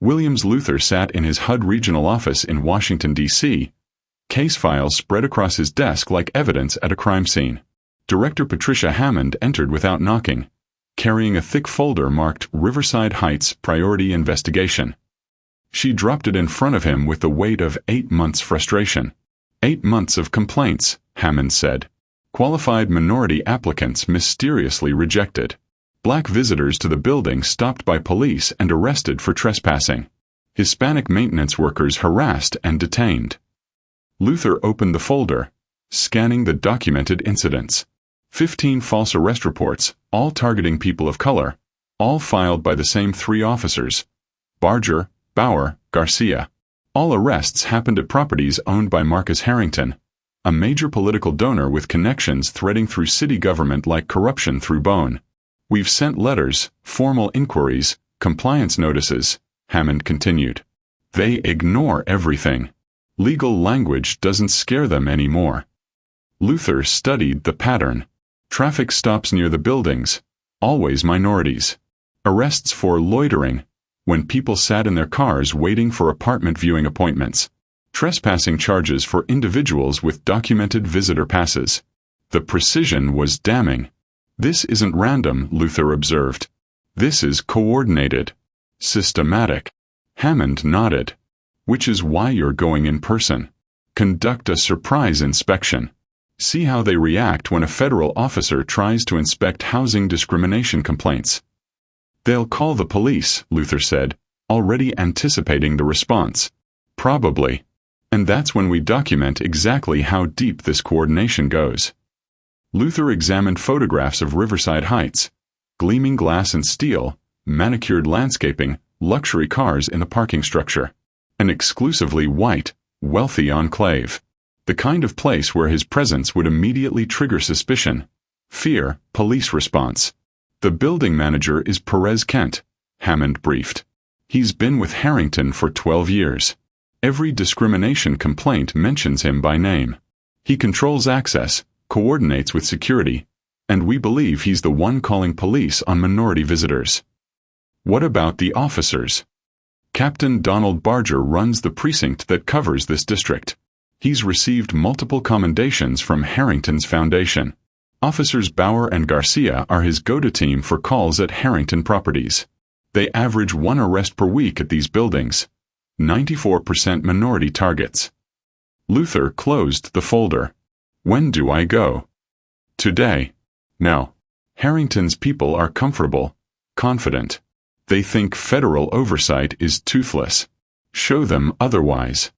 Williams Luther sat in his HUD regional office in Washington, D.C. Case files spread across his desk like evidence at a crime scene. Director Patricia Hammond entered without knocking, carrying a thick folder marked Riverside Heights Priority Investigation. She dropped it in front of him with the weight of 8 months' frustration. 8 months of complaints, Hammond said. Qualified minority applicants mysteriously rejected. Black visitors to the building stopped by police and arrested for trespassing. Hispanic maintenance workers harassed and detained. Luther opened the folder, scanning the documented incidents. 15 false arrest reports, all targeting people of color, all filed by the same 3 officers: Barger, Bauer, Garcia. All arrests happened at properties owned by Marcus Harrington, a major political donor with connections threading through city government like corruption through bone. We've sent letters, formal inquiries, compliance notices, Hammond continued. They ignore everything. Legal language doesn't scare them anymore. Luther studied the pattern. Traffic stops near the buildings, always minorities. Arrests for loitering, when people sat in their cars waiting for apartment viewing appointments. Trespassing charges for individuals with documented visitor passes. The precision was damning. This isn't random, Luther observed. This is coordinated. Systematic. Hammond nodded. Which is why you're going in person. Conduct a surprise inspection. See how they react when a federal officer tries to inspect housing discrimination complaints. They'll call the police, Luther said, already anticipating the response. Probably. And that's when we document exactly how deep this coordination goes. Luther examined photographs of Riverside Heights, gleaming glass and steel, manicured landscaping, luxury cars in the parking structure. An exclusively white, wealthy enclave. The kind of place where his presence would immediately trigger suspicion, fear, police response. The building manager is Perez Kent, Hammond briefed. He's been with Harrington for 12 years. Every discrimination complaint mentions him by name. He controls access, coordinates with security, and we believe he's the one calling police on minority visitors. What about the officers? Captain Donald Barger runs the precinct that covers this district. He's received multiple commendations from Harrington's foundation. Officers Bauer and Garcia are his go-to team for calls at Harrington properties. They average 1 arrest per week at these buildings. 94% minority targets. Luther closed the folder. When do I go? Today. No. Harrington's people are comfortable, confident. They think federal oversight is toothless. Show them otherwise.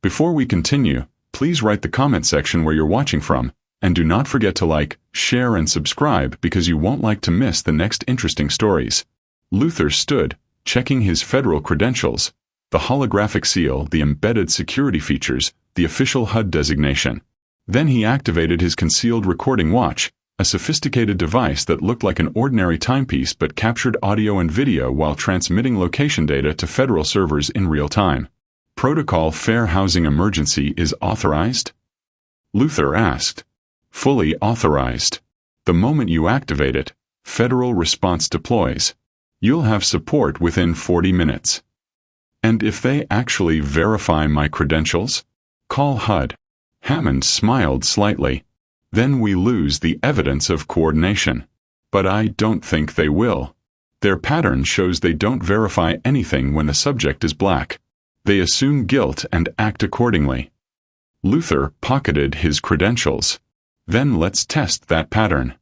Before we continue, please write the comment section where you're watching from, and do not forget to like, share and subscribe because you won't like to miss the next interesting stories. Luther stood, checking his federal credentials, the holographic seal, the embedded security features, the official HUD designation. Then he activated his concealed recording watch, a sophisticated device that looked like an ordinary timepiece but captured audio and video while transmitting location data to federal servers in real time. Protocol Fair Housing Emergency is authorized? Luther asked. Fully authorized. The moment you activate it, federal response deploys. You'll have support within 40 minutes. And if they actually verify my credentials? Call HUD. Hammond smiled slightly. Then we lose the evidence of coordination. But I don't think they will. Their pattern shows they don't verify anything when the subject is black. They assume guilt and act accordingly. Luther pocketed his credentials. Then let's test that pattern.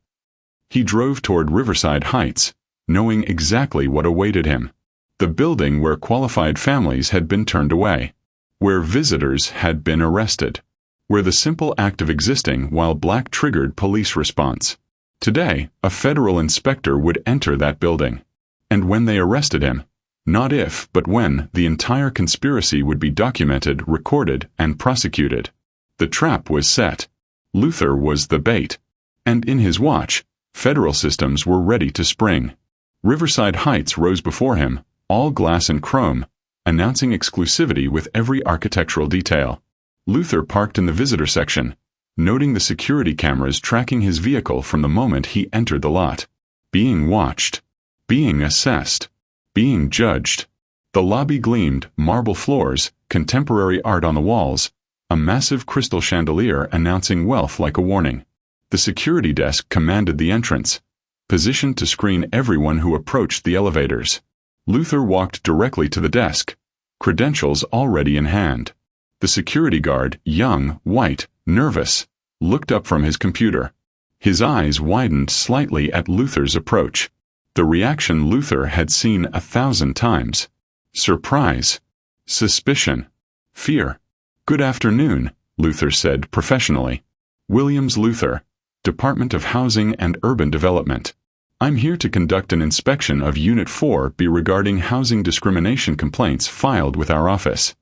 He drove toward Riverside Heights, knowing exactly what awaited him. The building where qualified families had been turned away. Where visitors had been arrested. Where the simple act of existing while black triggered police response. Today, a federal inspector would enter that building. And when they arrested him, not if, but when, the entire conspiracy would be documented, recorded, and prosecuted. The trap was set. Luther was the bait. And in his watch, federal systems were ready to spring. Riverside Heights rose before him, all glass and chrome, announcing exclusivity with every architectural detail. Luther parked in the visitor section, noting the security cameras tracking his vehicle from the moment he entered the lot. Being watched. Being assessed. Being judged. The lobby gleamed, marble floors, contemporary art on the walls, a massive crystal chandelier announcing wealth like a warning. The security desk commanded the entrance, positioned to screen everyone who approached the elevators. Luther walked directly to the desk, credentials already in hand. The security guard, young, white, nervous, looked up from his computer. His eyes widened slightly at Luther's approach. The reaction Luther had seen 1,000 times. Surprise, suspicion, fear. "Good afternoon," Luther said professionally. "Williams Luther, Department of Housing and Urban Development. I'm here to conduct an inspection of Unit 4B regarding housing discrimination complaints filed with our office."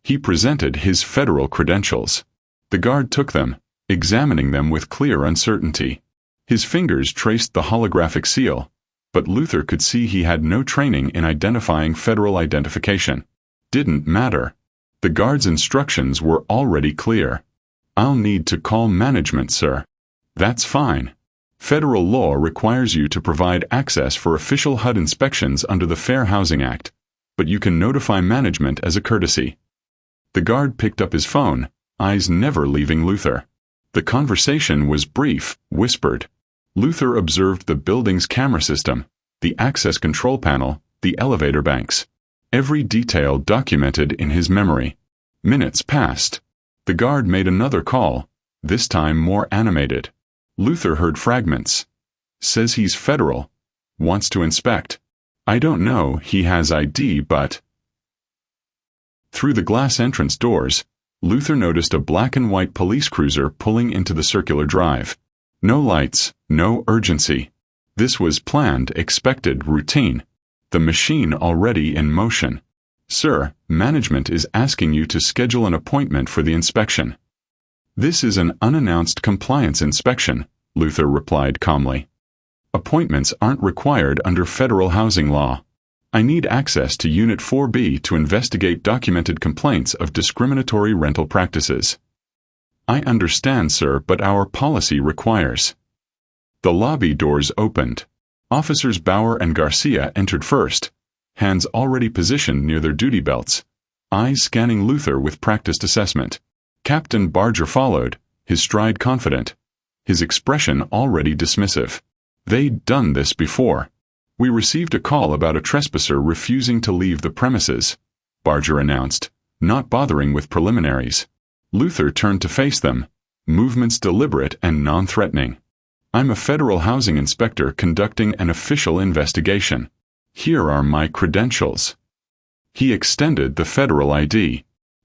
He presented his federal credentials. The guard took them, examining them with clear uncertainty. His fingers traced the holographic seal, but Luther could see he had no training in identifying federal identification. Didn't matter. The guard's instructions were already clear. "I'll need to call management, sir." "That's fine. Federal law requires you to provide access for official HUD inspections under the Fair Housing Act, but you can notify management as a courtesy." The guard picked up his phone, eyes never leaving Luther. The conversation was brief, whispered. Luther observed the building's camera system, the access control panel, the elevator banks. Every detail documented in his memory. Minutes passed. The guard made another call, this time more animated. Luther heard fragments. "Says he's federal. Wants to inspect. I don't know, he has ID, but..." Through the glass entrance doors, Luther noticed a black and white police cruiser pulling into the circular drive. No lights, no urgency. This was planned, expected, routine. The machine already in motion. "Sir, management is asking you to schedule an appointment for the inspection." "This is an unannounced compliance inspection," Luther replied calmly. "Appointments aren't required under federal housing law. I need access to Unit 4B to investigate documented complaints of discriminatory rental practices." "I understand, sir, but our policy requires." The lobby doors opened. Officers Bauer and Garcia entered first, hands already positioned near their duty belts, eyes scanning Luther with practiced assessment. Captain Barger followed, his stride confident, his expression already dismissive. They'd done this before. "We received a call about a trespasser refusing to leave the premises," Barger announced, not bothering with preliminaries. Luther turned to face them, movements deliberate and non-threatening. "I'm a federal housing inspector conducting an official investigation. Here are my credentials." He extended the federal ID.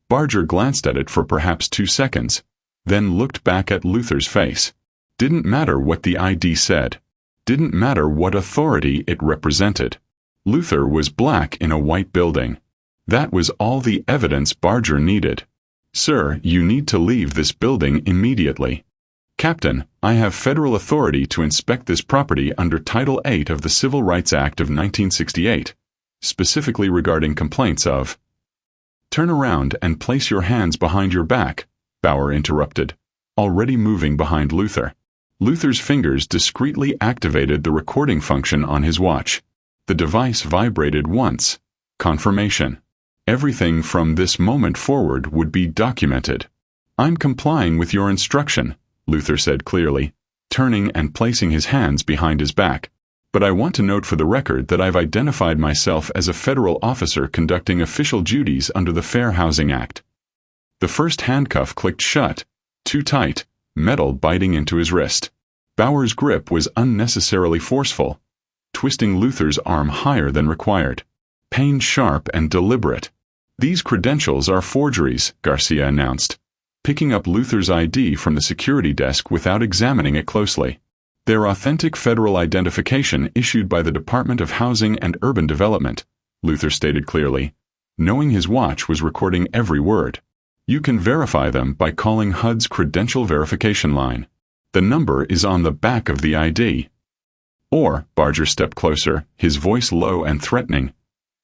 Barger glanced at it for perhaps 2 seconds, then looked back at Luther's face. Didn't matter what the ID said. Didn't matter what authority it represented. Luther was black in a white building. That was all the evidence Barger needed. "Sir, you need to leave this building immediately." "Captain, I have federal authority to inspect this property under Title 8 of the Civil Rights Act of 1968, specifically regarding complaints of..." "Turn around and place your hands behind your back," Bauer interrupted, already moving behind Luther. Luther's fingers discreetly activated the recording function on his watch. The device vibrated once. Confirmation. Everything from this moment forward would be documented. "I'm complying with your instruction," Luther said clearly, turning and placing his hands behind his back. "But I want to note for the record that I've identified myself as a federal officer conducting official duties under the Fair Housing Act." The first handcuff clicked shut, too tight, metal biting into his wrist. Bauer's grip was unnecessarily forceful, twisting Luther's arm higher than required. Pain sharp and deliberate. "These credentials are forgeries," Garcia announced, picking up Luther's ID from the security desk without examining it closely. "They're authentic federal identification issued by the Department of Housing and Urban Development," Luther stated clearly, knowing his watch was recording every word. "You can verify them by calling HUD's credential verification line. The number is on the back of the ID." "Or," Barger stepped closer, his voice low and threatening,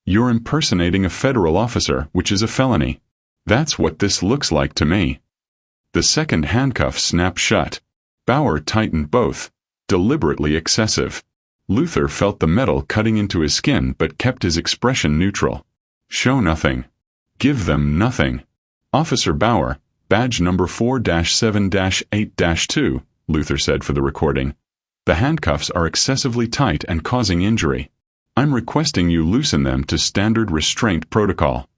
"you're impersonating a federal officer, which is a felony. That's what this looks like to me." The second handcuff snapped shut. Bauer tightened both, deliberately excessive. Luther felt the metal cutting into his skin but kept his expression neutral. Show nothing. Give them nothing. Officer Bauer, badge number 4-7-8-2, Luther said for the recording. The handcuffs are excessively tight and causing injury. I'm requesting you loosen them to standard restraint protocol.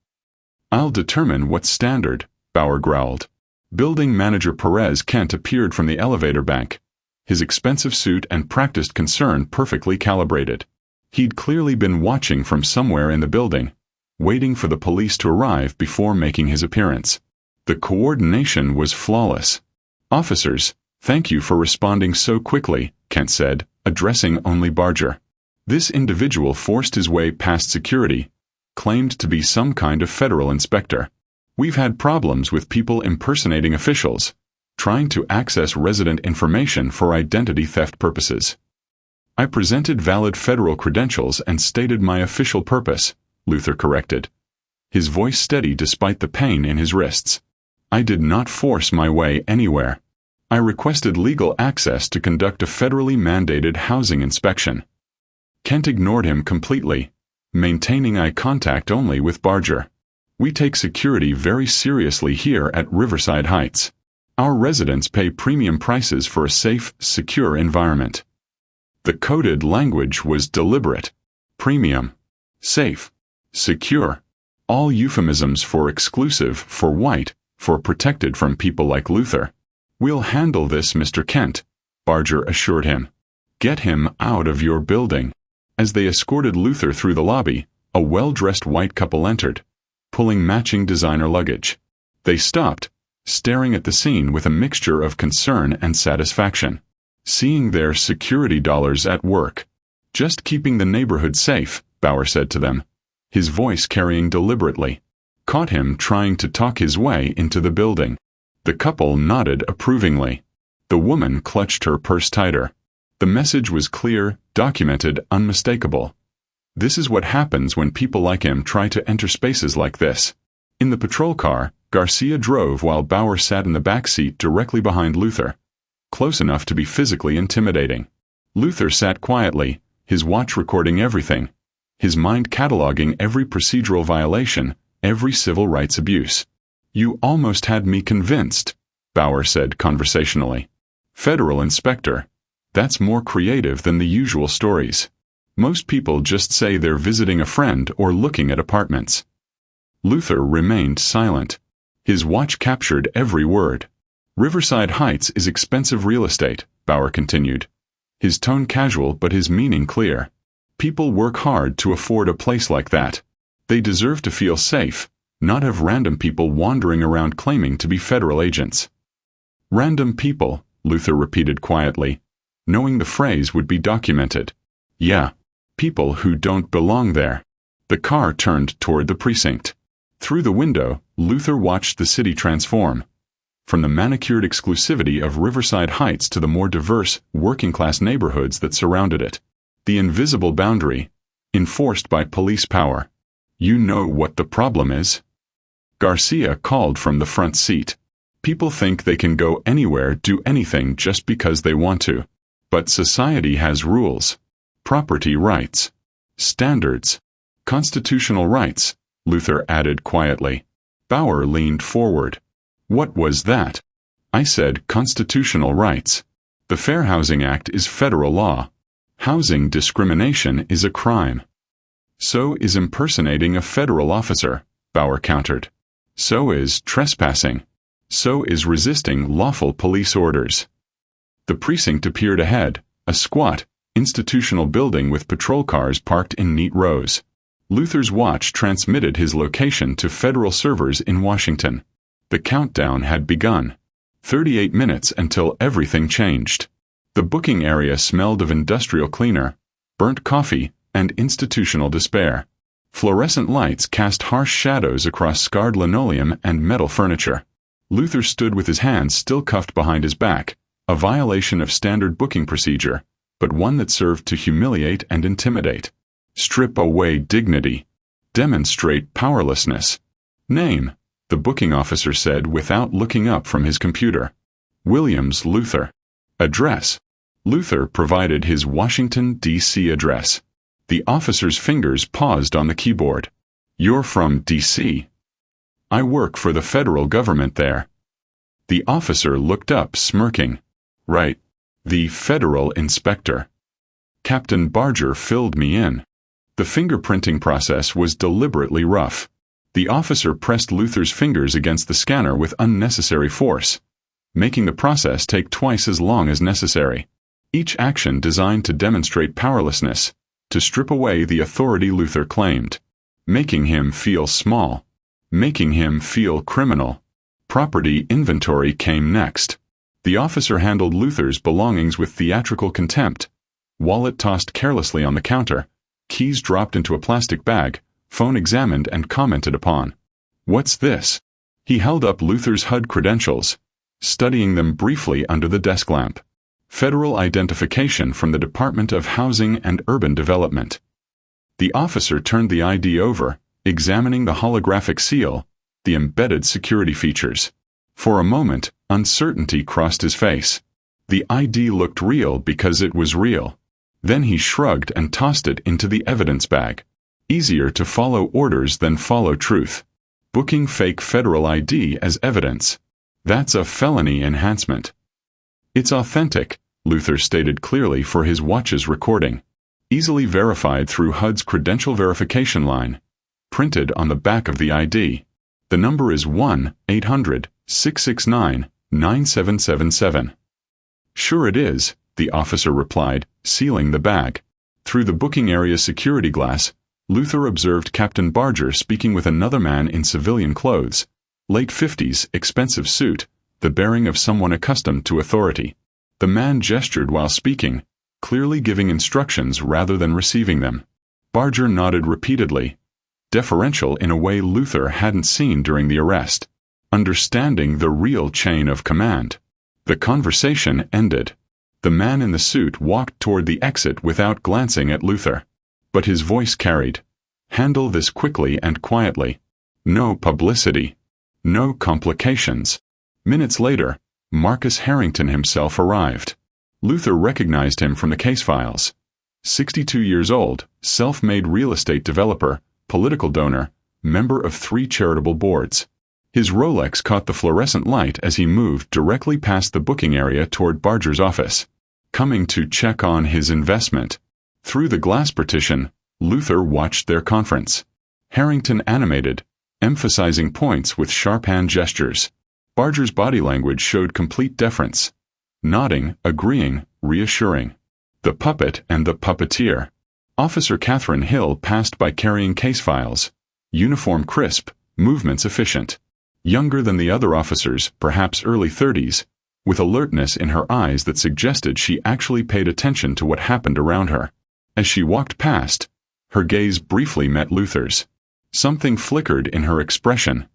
I'll determine what's standard, Bauer growled. Building manager Perez Kent appeared from the elevator bank, his expensive suit and practiced concern perfectly calibrated. He'd clearly been watching from somewhere in the building, waiting for the police to arrive before making his appearance. The coordination was flawless. Officers, thank you for responding so quickly, Kent said, addressing only Barger. This individual forced his way past security, claimed to be some kind of federal inspector. We've had problems with people impersonating officials, trying to access resident information for identity theft purposes. I presented valid federal credentials and stated my official purpose, Luther corrected, his voice steady despite the pain in his wrists. I did not force my way anywhere. I requested legal access to conduct a federally mandated housing inspection. Kent ignored him completely, maintaining eye contact only with Barger. We take security very seriously here at Riverside Heights. Our residents pay premium prices for a safe, secure environment. The coded language was deliberate. Premium. Safe. Secure. All euphemisms for exclusive, for white, for protected from people like Luther. We'll handle this, Mr. Kent, Barger assured him. Get him out of your building. As they escorted Luther through the lobby, a well-dressed white couple entered, pulling matching designer luggage. They stopped, staring at the scene with a mixture of concern and satisfaction. Seeing their security dollars at work. Just keeping the neighborhood safe, Bauer said to them, his voice carrying deliberately. Caught him trying to talk his way into the building. The couple nodded approvingly. The woman clutched her purse tighter. The message was clear, documented, unmistakable. This is what happens when people like him try to enter spaces like this. In the patrol car, Garcia drove while Bauer sat in the back seat directly behind Luther, close enough to be physically intimidating. Luther sat quietly, his watch recording everything, his mind cataloging every procedural violation, every civil rights abuse. You almost had me convinced, Bauer said conversationally. Federal inspector. That's more creative than the usual stories. Most people just say they're visiting a friend or looking at apartments. Luther remained silent. His watch captured every word. Riverside Heights is expensive real estate, Bauer continued, his tone casual but his meaning clear. People work hard to afford a place like that. They deserve to feel safe, not have random people wandering around claiming to be federal agents. Random people, Luther repeated quietly, knowing the phrase would be documented. Yeah, people who don't belong there. The car turned toward the precinct. Through the window, Luther watched the city transform. From the manicured exclusivity of Riverside Heights to the more diverse, working-class neighborhoods that surrounded it. The invisible boundary, enforced by police power. You know what the problem is? Garcia called from the front seat. People think they can go anywhere, do anything just because they want to. But society has rules. Property rights. Standards. Constitutional rights, Luther added quietly. Bauer leaned forward. What was that? I said constitutional rights. The Fair Housing Act is federal law. Housing discrimination is a crime. So is impersonating a federal officer, Bauer countered. So is trespassing. So is resisting lawful police orders. The precinct appeared ahead, a squat, institutional building with patrol cars parked in neat rows. Luther's watch transmitted his location to federal servers in Washington. The countdown had begun. 38 minutes until everything changed. The booking area smelled of industrial cleaner, burnt coffee, and institutional despair. Fluorescent lights cast harsh shadows across scarred linoleum and metal furniture. Luther stood with his hands still cuffed behind his back, a violation of standard booking procedure, but one that served to humiliate and intimidate. Strip away dignity. Demonstrate powerlessness. Name, the booking officer said without looking up from his computer. Williams Luther. Address. Luther provided his Washington, D.C. address. The officer's fingers paused on the keyboard. You're from D.C. I work for the federal government there. The officer looked up, smirking. Right. The federal inspector. Captain Barger filled me in. The fingerprinting process was deliberately rough. The officer pressed Luther's fingers against the scanner with unnecessary force, making the process take twice as long as necessary. Each action designed to demonstrate powerlessness, to strip away the authority Luther claimed, making him feel small, making him feel criminal. Property inventory came next. The officer handled Luther's belongings with theatrical contempt. Wallet tossed carelessly on the counter, keys dropped into a plastic bag, phone examined and commented upon. What's this? He held up Luther's HUD credentials, studying them briefly under the desk lamp. Federal identification from the Department of Housing and Urban Development. The officer turned the ID over, examining the holographic seal, the embedded security features. For a moment, uncertainty crossed his face. The ID looked real because it was real. Then he shrugged and tossed it into the evidence bag. Easier to follow orders than follow truth. Booking fake federal ID as evidence. That's a felony enhancement. It's authentic, Luther stated clearly for his watch's recording. Easily verified through HUD's credential verification line. Printed on the back of the ID. The number is 1-800-669-9777. Sure it is, the officer replied, sealing the bag. Through the booking area security glass, Luther observed Captain Barger speaking with another man in civilian clothes, late 50s, expensive suit, the bearing of someone accustomed to authority. The man gestured while speaking, clearly giving instructions rather than receiving them. Barger nodded repeatedly, deferential in a way Luther hadn't seen during the arrest, understanding the real chain of command. The conversation ended. The man in the suit walked toward the exit without glancing at Luther. But his voice carried. Handle this quickly and quietly. No publicity. No complications. Minutes later, Marcus Harrington himself arrived. Luther recognized him from the case files. 62 years old, self-made real estate developer, political donor, member of 3 charitable boards. His Rolex caught the fluorescent light as he moved directly past the booking area toward Barger's office, coming to check on his investment. Through the glass partition, Luther watched their conference. Harrington animated, emphasizing points with sharp hand gestures. Barger's body language showed complete deference. Nodding, agreeing, reassuring. The puppet and the puppeteer. Officer Catherine Hill passed by carrying case files. Uniform crisp, movements efficient. Younger than the other officers, perhaps early 30s, with alertness in her eyes that suggested she actually paid attention to what happened around her. As she walked past, her gaze briefly met Luther's. Something flickered in her expression.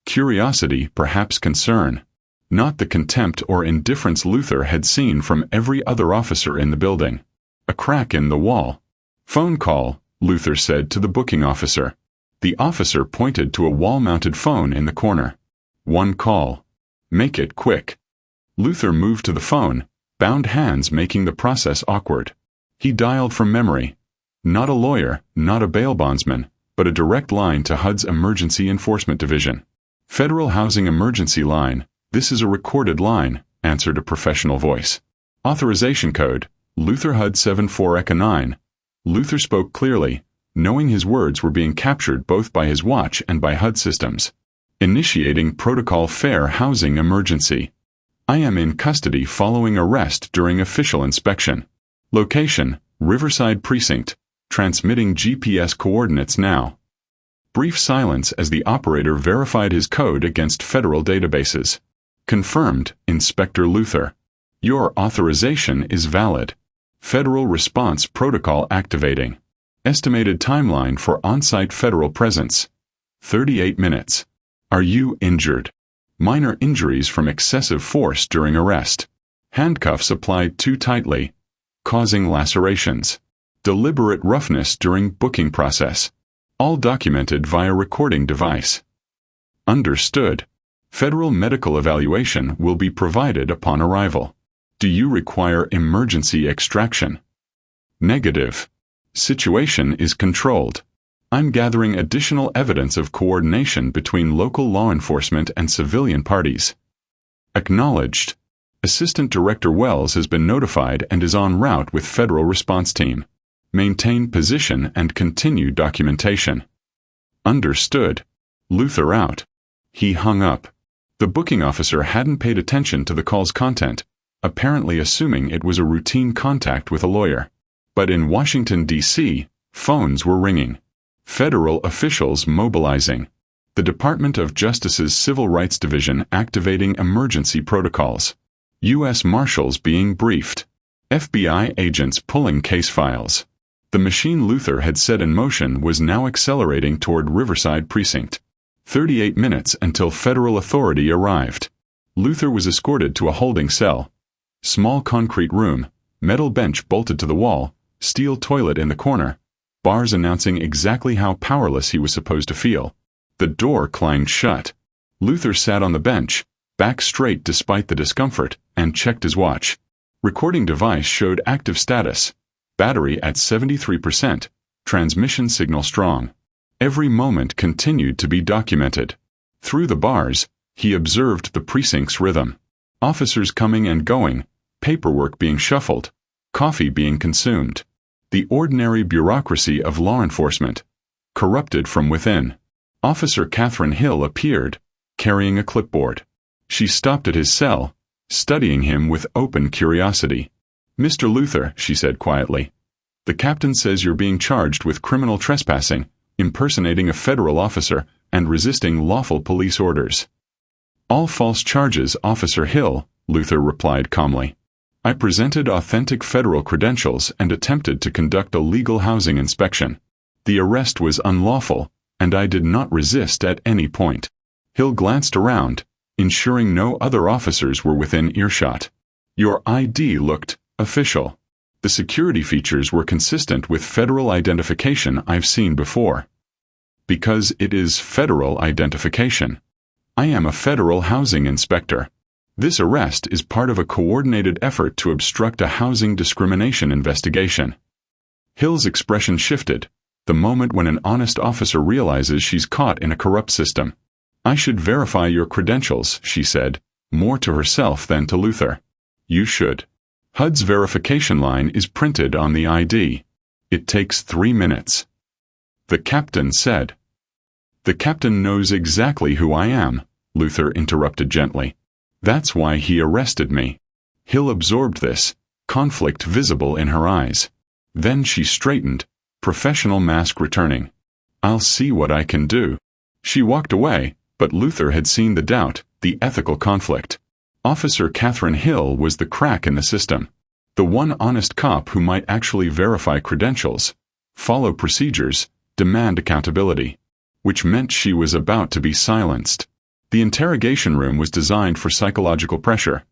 Curiosity, perhaps concern. Not the contempt or indifference Luther had seen from every other officer in the building. A crack in the wall. Phone call, Luther said to the booking officer. The officer pointed to a wall-mounted phone in the corner. One call. Make it quick. Luther moved to the phone, bound hands making the process awkward. He dialed from memory. Not a lawyer, not a bail bondsman, but a direct line to HUD's Emergency Enforcement Division. Federal Housing Emergency Line, this is a recorded line, answered a professional voice. Authorization code, Luther HUD 74ECA9. Luther spoke clearly, knowing his words were being captured both by his watch and by HUD systems. Initiating protocol fair housing emergency. I am in custody following arrest during official inspection. Location, Riverside Precinct. Transmitting GPS coordinates now. Brief silence as the operator verified his code against federal databases. Confirmed, Inspector Luther. Your authorization is valid. Federal response protocol activating. Estimated timeline for on-site federal presence. 38 minutes. Are you injured? Minor injuries from excessive force during arrest. Handcuffs applied too tightly, causing lacerations. Deliberate roughness during booking process. All documented via recording device. Understood. Federal medical evaluation will be provided upon arrival. Do you require emergency extraction? Negative. Situation is controlled. I'm gathering additional evidence of coordination between local law enforcement and civilian parties. Acknowledged. Assistant Director Wells has been notified and is en route with federal response team. Maintain position and continue documentation. Understood. Luther out. He hung up. The booking officer hadn't paid attention to the call's content, apparently assuming it was a routine contact with a lawyer. But in Washington, D.C., phones were ringing. Federal officials mobilizing. The Department of Justice's Civil Rights Division activating emergency protocols. U.S. Marshals being briefed. FBI agents pulling case files. The machine Luther had set in motion was now accelerating toward Riverside Precinct. 38 minutes until federal authority arrived. Luther was escorted to a holding cell. Small concrete room, metal bench bolted to the wall, steel toilet in the corner, bars announcing exactly how powerless he was supposed to feel. The door clanged shut. Luther sat on the bench, back straight despite the discomfort, and checked his watch. Recording device showed active status. Battery at 73%. Transmission signal strong. Every moment continued to be documented. Through the bars, he observed the precinct's rhythm. Officers coming and going, paperwork being shuffled, coffee being consumed. The ordinary bureaucracy of law enforcement. Corrupted from within. Officer Catherine Hill appeared, carrying a clipboard. She stopped at his cell, studying him with open curiosity. "Mr. Luther," she said quietly, "the captain says you're being charged with criminal trespassing, impersonating a federal officer, and resisting lawful police orders." "All false charges, Officer Hill," Luther replied calmly. "I presented authentic federal credentials and attempted to conduct a legal housing inspection. The arrest was unlawful, and I did not resist at any point." Hill glanced around, ensuring no other officers were within earshot. "Your ID looked official. The security features were consistent with federal identification I've seen before." "Because it is federal identification. I am a federal housing inspector. This arrest is part of a coordinated effort to obstruct a housing discrimination investigation." Hill's expression shifted, the moment when an honest officer realizes she's caught in a corrupt system. "I should verify your credentials," she said, more to herself than to Luther. "You should. HUD's verification line is printed on the ID. It takes 3 minutes." The captain said. "The captain knows exactly who I am," Luther interrupted gently. "That's why he arrested me." Hill absorbed this, conflict visible in her eyes. Then she straightened, professional mask returning. "I'll see what I can do." She walked away, but Luther had seen the doubt, the ethical conflict. Officer Catherine Hill was the crack in the system. The one honest cop who might actually verify credentials, follow procedures, demand accountability. Which meant she was about to be silenced. The interrogation room was designed for psychological pressure.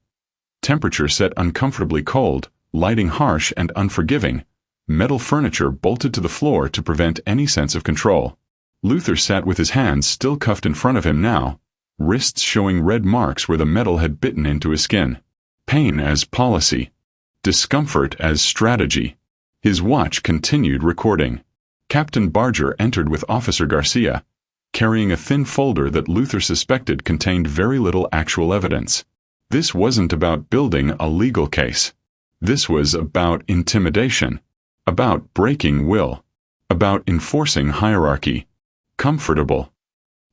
Temperature set uncomfortably cold, lighting harsh and unforgiving, metal furniture bolted to the floor to prevent any sense of control. Luther sat with his hands still cuffed in front of him now, wrists showing red marks where the metal had bitten into his skin. Pain as policy. Discomfort as strategy. His watch continued recording. Captain Barger entered with Officer Garcia, carrying a thin folder that Luther suspected contained very little actual evidence. This wasn't about building a legal case. This was about intimidation. About breaking will. About enforcing hierarchy. "Comfortable?"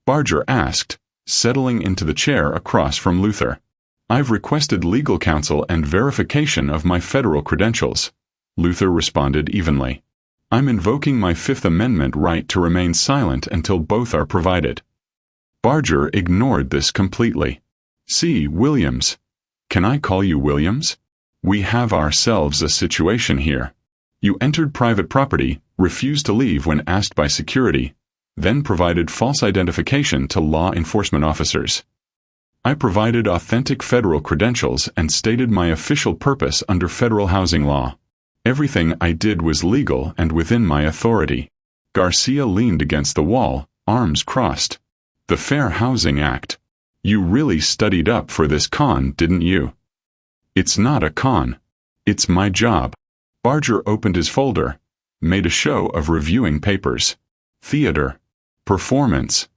Barger asked, settling into the chair across from Luther. "I've requested legal counsel and verification of my federal credentials," Luther responded evenly. "I'm invoking my Fifth Amendment right to remain silent until both are provided." Barger ignored this completely. "See, Williams. Can I call you Williams? We have ourselves a situation here. You entered private property, refused to leave when asked by security, then provided false identification to law enforcement officers. I provided authentic federal credentials and stated my official purpose under federal housing law. Everything I did was legal and within my authority." Garcia leaned against the wall, arms crossed. "The Fair Housing Act. You really studied up for this con, didn't you?" "It's not a con. It's my job." Barger opened his folder, made a show of reviewing papers. theater, performance.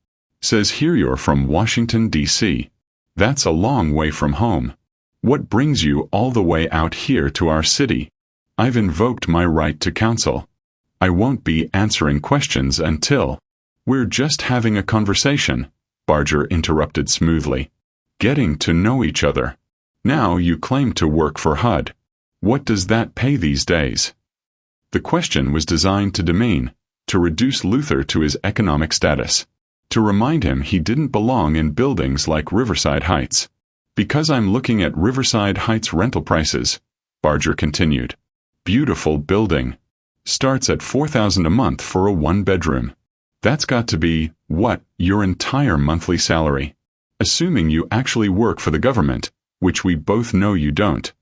Says here you're from Washington, D.C. That's a long way from home. What brings you all the way out here to our city? I've invoked my right to counsel. I won't be answering questions until— We're just having a conversation, Barger interrupted smoothly. Getting to know each other. Now you claim to work for HUD. What does that pay these days? The question was designed to demean, to reduce Luther to his economic status, to remind him he didn't belong in buildings like Riverside Heights. Because I'm looking at Riverside Heights rental prices, Barger continued. Beautiful building. Starts at $4,000 a month for a one-bedroom. That's got to be, what, your entire monthly salary. Assuming you actually work for the government, which we both know you don't.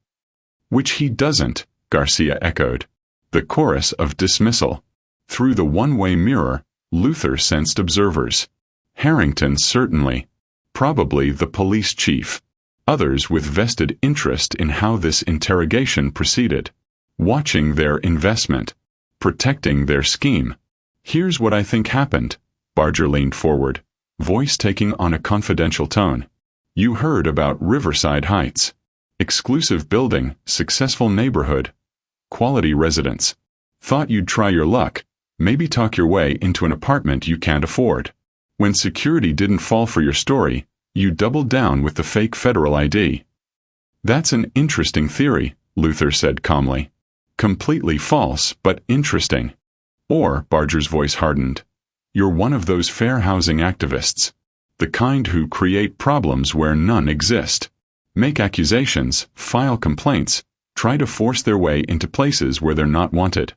Which he doesn't, Garcia echoed. The chorus of dismissal. Through the one-way mirror, Luther sensed observers. Harrington certainly. Probably the police chief. Others with vested interest in how this interrogation proceeded. Watching their investment. Protecting their scheme. Here's what I think happened. Barger leaned forward, voice taking on a confidential tone. You heard about Riverside Heights. Exclusive building, successful neighborhood. Quality residence. Thought you'd try your luck, maybe talk your way into an apartment you can't afford. When security didn't fall for your story, you doubled down with the fake federal ID. That's an interesting theory, Luther said calmly. Completely false, but interesting. Or, Barger's voice hardened, you're one of those fair housing activists. The kind who create problems where none exist. Make accusations, file complaints, try to force their way into places where they're not wanted.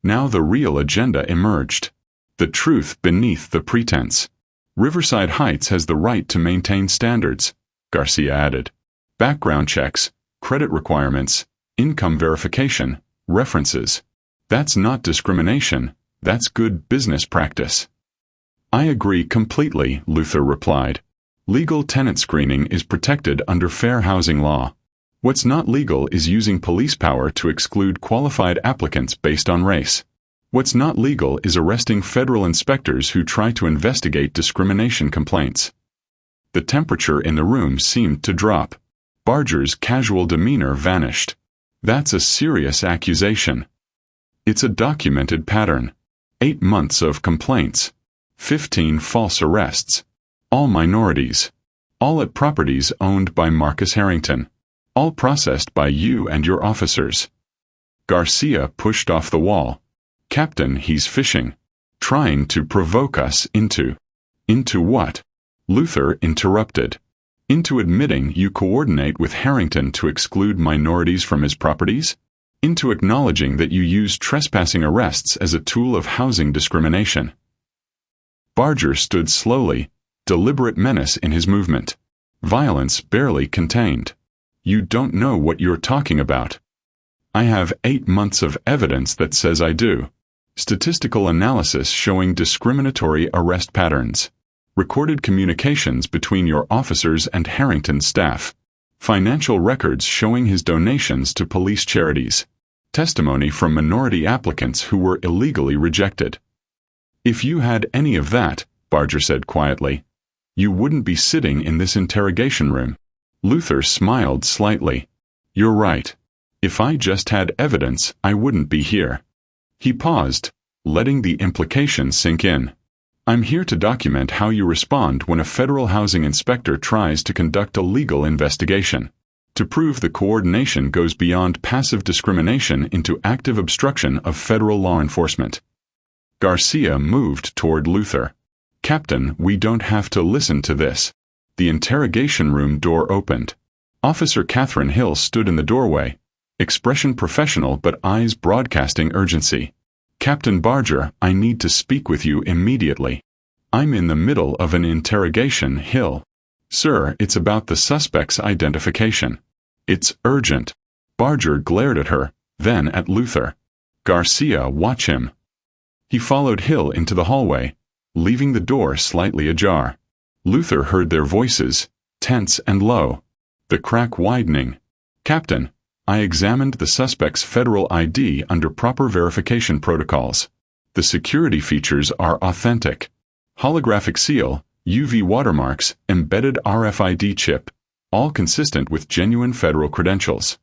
Now the real agenda emerged. The truth beneath the pretense. Riverside Heights has the right to maintain standards, Garcia added. Background checks, credit requirements, income verification, references. That's not discrimination, that's good business practice. I agree completely, Luther replied. Legal tenant screening is protected under fair housing law. What's not legal is using police power to exclude qualified applicants based on race. What's not legal is arresting federal inspectors who try to investigate discrimination complaints. The temperature in the room seemed to drop. Barger's casual demeanor vanished. That's a serious accusation. It's a documented pattern. 8 months of complaints. 15 false arrests. All minorities. All at properties owned by Marcus Harrington. All processed by you and your officers. Garcia pushed off the wall. Captain, he's fishing. Trying to provoke us into— Into what? Luther interrupted. Into admitting you coordinate with Harrington to exclude minorities from his properties? Into acknowledging that you use trespassing arrests as a tool of housing discrimination. Barger stood slowly, deliberate menace in his movement. Violence barely contained. You don't know what you're talking about. I have 8 months of evidence that says I do. Statistical analysis showing discriminatory arrest patterns. Recorded communications between your officers and Harrington's staff. Financial records showing his donations to police charities. Testimony from minority applicants who were illegally rejected. If you had any of that, Barger said quietly, you wouldn't be sitting in this interrogation room. Luther smiled slightly. You're right. If I just had evidence, I wouldn't be here. He paused, letting the implication sink in. I'm here to document how you respond when a federal housing inspector tries to conduct a legal investigation. To prove the coordination goes beyond passive discrimination into active obstruction of federal law enforcement. Garcia moved toward Luther. Captain, we don't have to listen to this. The interrogation room door opened. Officer Catherine Hill stood in the doorway, expression professional but eyes broadcasting urgency. Captain Barger, I need to speak with you immediately. I'm in the middle of an interrogation, Hill. Sir, it's about the suspect's identification. It's urgent. Barger glared at her, then at Luther. Garcia, watch him. He followed Hill into the hallway, leaving the door slightly ajar. Luther heard their voices, tense and low. The crack widening. Captain, I examined the suspect's federal ID under proper verification protocols. The security features are authentic. Holographic seal, UV watermarks, embedded RFID chip, all consistent with genuine federal credentials.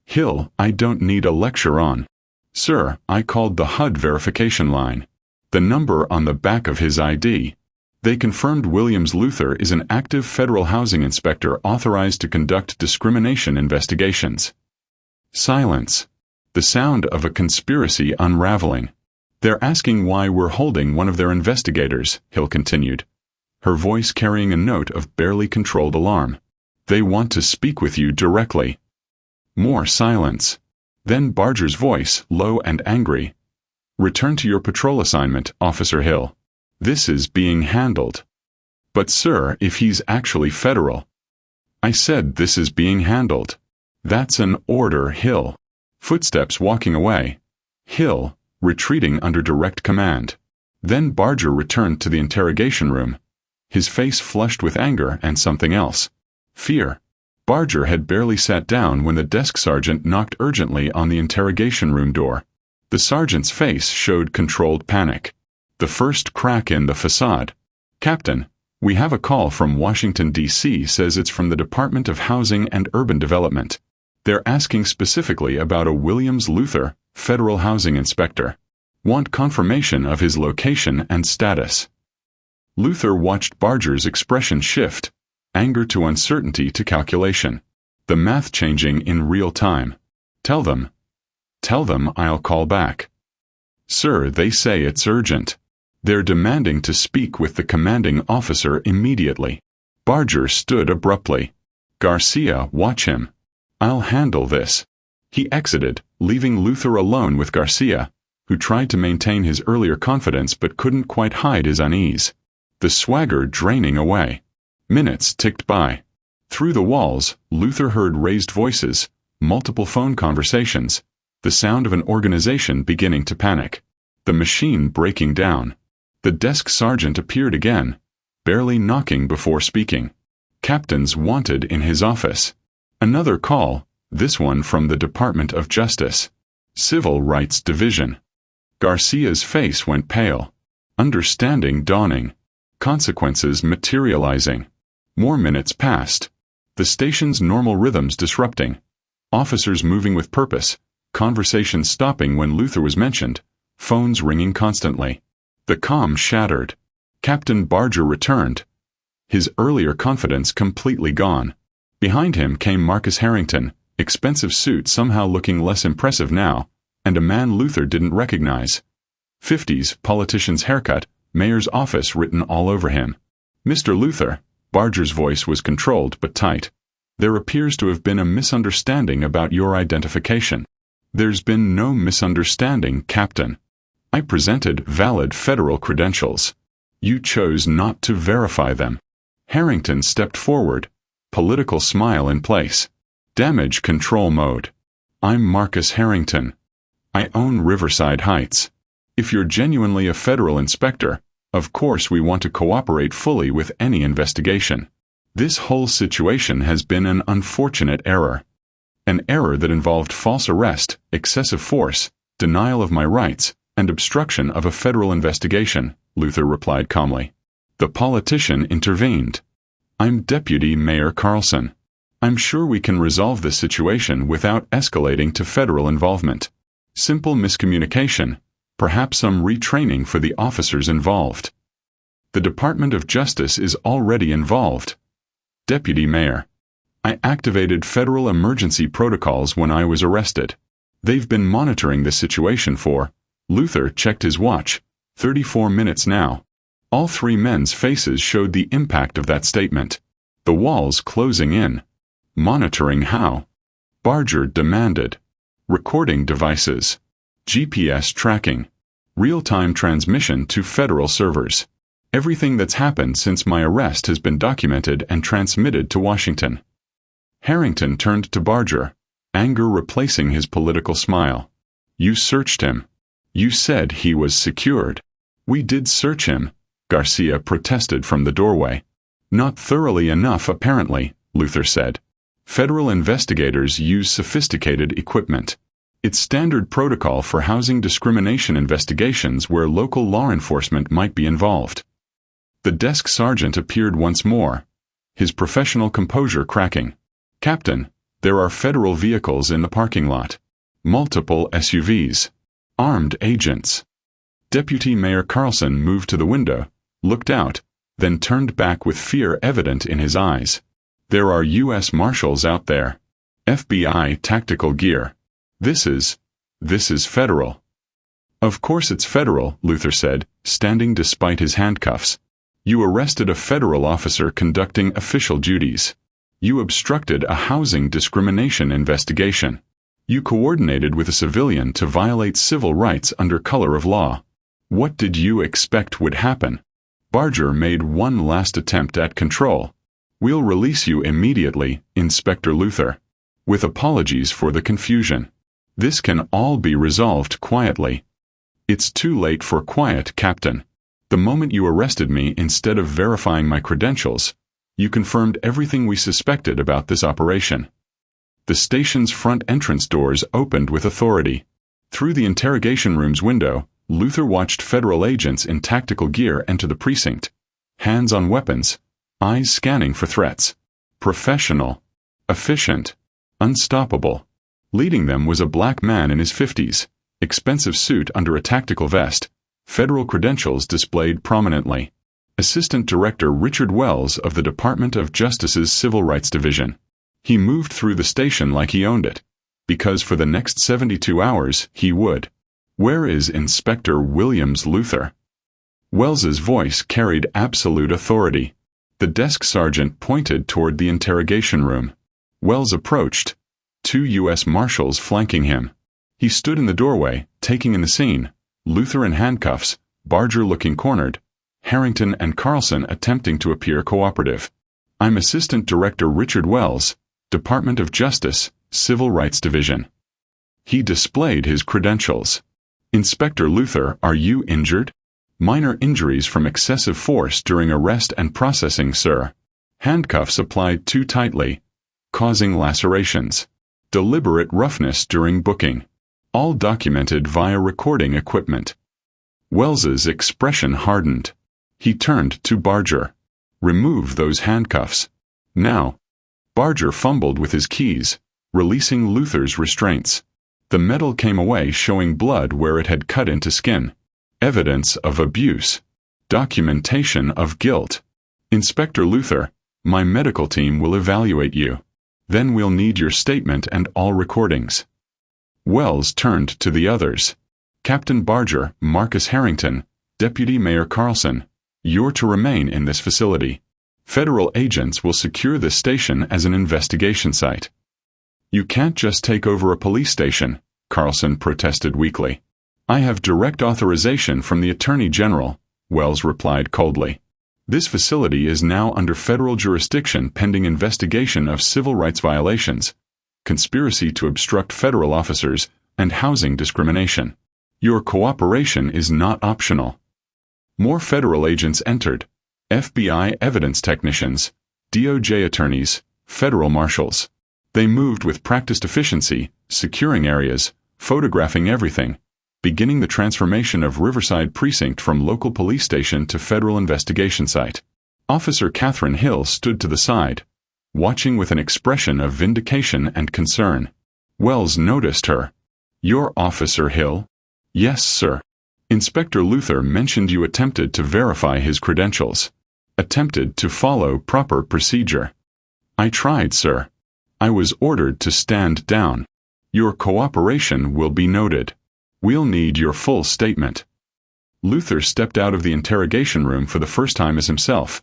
Hill, I don't need a lecture on. Sir, I called the HUD verification line. The number on the back of his ID. They confirmed Williams Luther is an active federal housing inspector authorized to conduct discrimination investigations. Silence. The sound of a conspiracy unraveling. They're asking why we're holding one of their investigators, Hill continued, her voice carrying a note of barely controlled alarm. They want to speak with you directly. More silence. Then Barger's voice, low and angry. Return to your patrol assignment, Officer Hill. This is being handled. But sir, if he's actually federal. I said this is being handled. That's an order, Hill. Footsteps walking away. Hill, retreating under direct command. Then Barger returned to the interrogation room, his face flushed with anger and something else. Fear. Barger had barely sat down when the desk sergeant knocked urgently on the interrogation room door. The sergeant's face showed controlled panic. The first crack in the facade. Captain, we have a call from Washington, D.C. says it's from the Department of Housing and Urban Development. They're asking specifically about a Williams Luther, federal housing inspector. Want confirmation of his location and status. Luther watched Barger's expression shift, anger to uncertainty to calculation. The math changing in real time. Tell them I'll call back. Sir, they say it's urgent. They're demanding to speak with the commanding officer immediately. Barger stood abruptly. Garcia, watch him. I'll handle this. He exited, leaving Luther alone with Garcia, who tried to maintain his earlier confidence but couldn't quite hide his unease. The swagger draining away. Minutes ticked by. Through the walls, Luther heard raised voices, multiple phone conversations, the sound of an organization beginning to panic. The machine breaking down. The desk sergeant appeared again, barely knocking before speaking. Captains wanted in his office. Another call, this one from the Department of Justice. Civil Rights Division. Garcia's face went pale. Understanding dawning. Consequences materializing. More minutes passed. The station's normal rhythms disrupting. Officers moving with purpose. Conversations stopping when Luther was mentioned. Phones ringing constantly. The comm shattered. Captain Barger returned. His earlier confidence completely gone. Behind him came Marcus Harrington, expensive suit somehow looking less impressive now, and a man Luther didn't recognize. 50s, politician's haircut, mayor's office written all over him. Mr. Luther, Barger's voice was controlled but tight. There appears to have been a misunderstanding about your identification. There's been no misunderstanding, Captain. I presented valid federal credentials. You chose not to verify them. Harrington stepped forward, political smile in place. Damage control mode. I'm Marcus Harrington. I own Riverside Heights. If you're genuinely a federal inspector, of course we want to cooperate fully with any investigation. This whole situation has been an unfortunate error. An error that involved false arrest, excessive force, denial of my rights, and obstruction of a federal investigation, Luther replied calmly. The politician intervened. I'm Deputy Mayor Carlson. I'm sure we can resolve this situation without escalating to federal involvement. Simple miscommunication, perhaps some retraining for the officers involved. The Department of Justice is already involved. Deputy Mayor. I activated federal emergency protocols when I was arrested. They've been monitoring the situation for, Luther checked his watch, 34 minutes now. All three men's faces showed the impact of that statement. The walls closing in. Monitoring how? Barger demanded. Recording devices. GPS tracking. Real-time transmission to federal servers. Everything that's happened since my arrest has been documented and transmitted to Washington. Harrington turned to Barger, anger replacing his political smile. You searched him. You said he was secured. We did search him, Garcia protested from the doorway. Not thoroughly enough apparently, Luther said. Federal investigators use sophisticated equipment. It's standard protocol for housing discrimination investigations where local law enforcement might be involved. The desk sergeant appeared once more, his professional composure cracking. "Captain, there are federal vehicles in the parking lot. Multiple SUVs. Armed agents." Deputy Mayor Carlson moved to the window, looked out, then turned back with fear evident in his eyes. "There are U.S. Marshals out there. FBI tactical gear. This is federal." "Of course it's federal," Luther said, standing despite his handcuffs. "You arrested a federal officer conducting official duties. You obstructed a housing discrimination investigation. You coordinated with a civilian to violate civil rights under color of law. What did you expect would happen?" Barger made one last attempt at control. "We'll release you immediately, Inspector Luther. With apologies for the confusion. This can all be resolved quietly." "It's too late for quiet, Captain. The moment you arrested me instead of verifying my credentials, you confirmed everything we suspected about this operation." The station's front entrance doors opened with authority. Through the interrogation room's window, Luther watched federal agents in tactical gear enter the precinct, hands on weapons, eyes scanning for threats. Professional, efficient, unstoppable. Leading them was a black man in his 50s, expensive suit under a tactical vest, federal credentials displayed prominently. Assistant Director Richard Wells of the Department of Justice's Civil Rights Division. He moved through the station like he owned it, because for the next 72 hours he would. "Where is Inspector Williams Luther?" Wells's voice carried absolute authority. The desk sergeant pointed toward the interrogation room. Wells approached, 2 U.S. Marshals flanking him. He stood in the doorway, taking in the scene, Luther in handcuffs, Barger looking cornered, Harrington and Carlson attempting to appear cooperative. "I'm Assistant Director Richard Wells, Department of Justice, Civil Rights Division." He displayed his credentials. "Inspector Luther, are you injured?" "Minor injuries from excessive force during arrest and processing, sir. Handcuffs applied too tightly, causing lacerations. Deliberate roughness during booking. All documented via recording equipment." Wells's expression hardened. He turned to Barger. "Remove those handcuffs. Now." Barger fumbled with his keys, releasing Luther's restraints. The metal came away showing blood where it had cut into skin. Evidence of abuse. Documentation of guilt. "Inspector Luther, my medical team will evaluate you. Then we'll need your statement and all recordings." Wells turned to the others. "Captain Barger, Marcus Harrington, Deputy Mayor Carlson, you're to remain in this facility. Federal agents will secure this station as an investigation site." "You can't just take over a police station," Carlson protested weakly. "I have direct authorization from the Attorney General," Wells replied coldly. "This facility is now under federal jurisdiction pending investigation of civil rights violations, conspiracy to obstruct federal officers, and housing discrimination. Your cooperation is not optional." More federal agents entered. FBI evidence technicians, DOJ attorneys, federal marshals. They moved with practiced efficiency, securing areas, photographing everything, beginning the transformation of Riverside Precinct from local police station to federal investigation site. Officer Catherine Hill stood to the side, watching with an expression of vindication and concern. Wells noticed her. "You're Officer Hill?" "Yes, sir. Inspector Luther mentioned you attempted to verify his credentials. Attempted to follow proper procedure." "I tried, sir. I was ordered to stand down. Your cooperation will be noted. We'll need your full statement." Luther stepped out of the interrogation room for the first time as himself.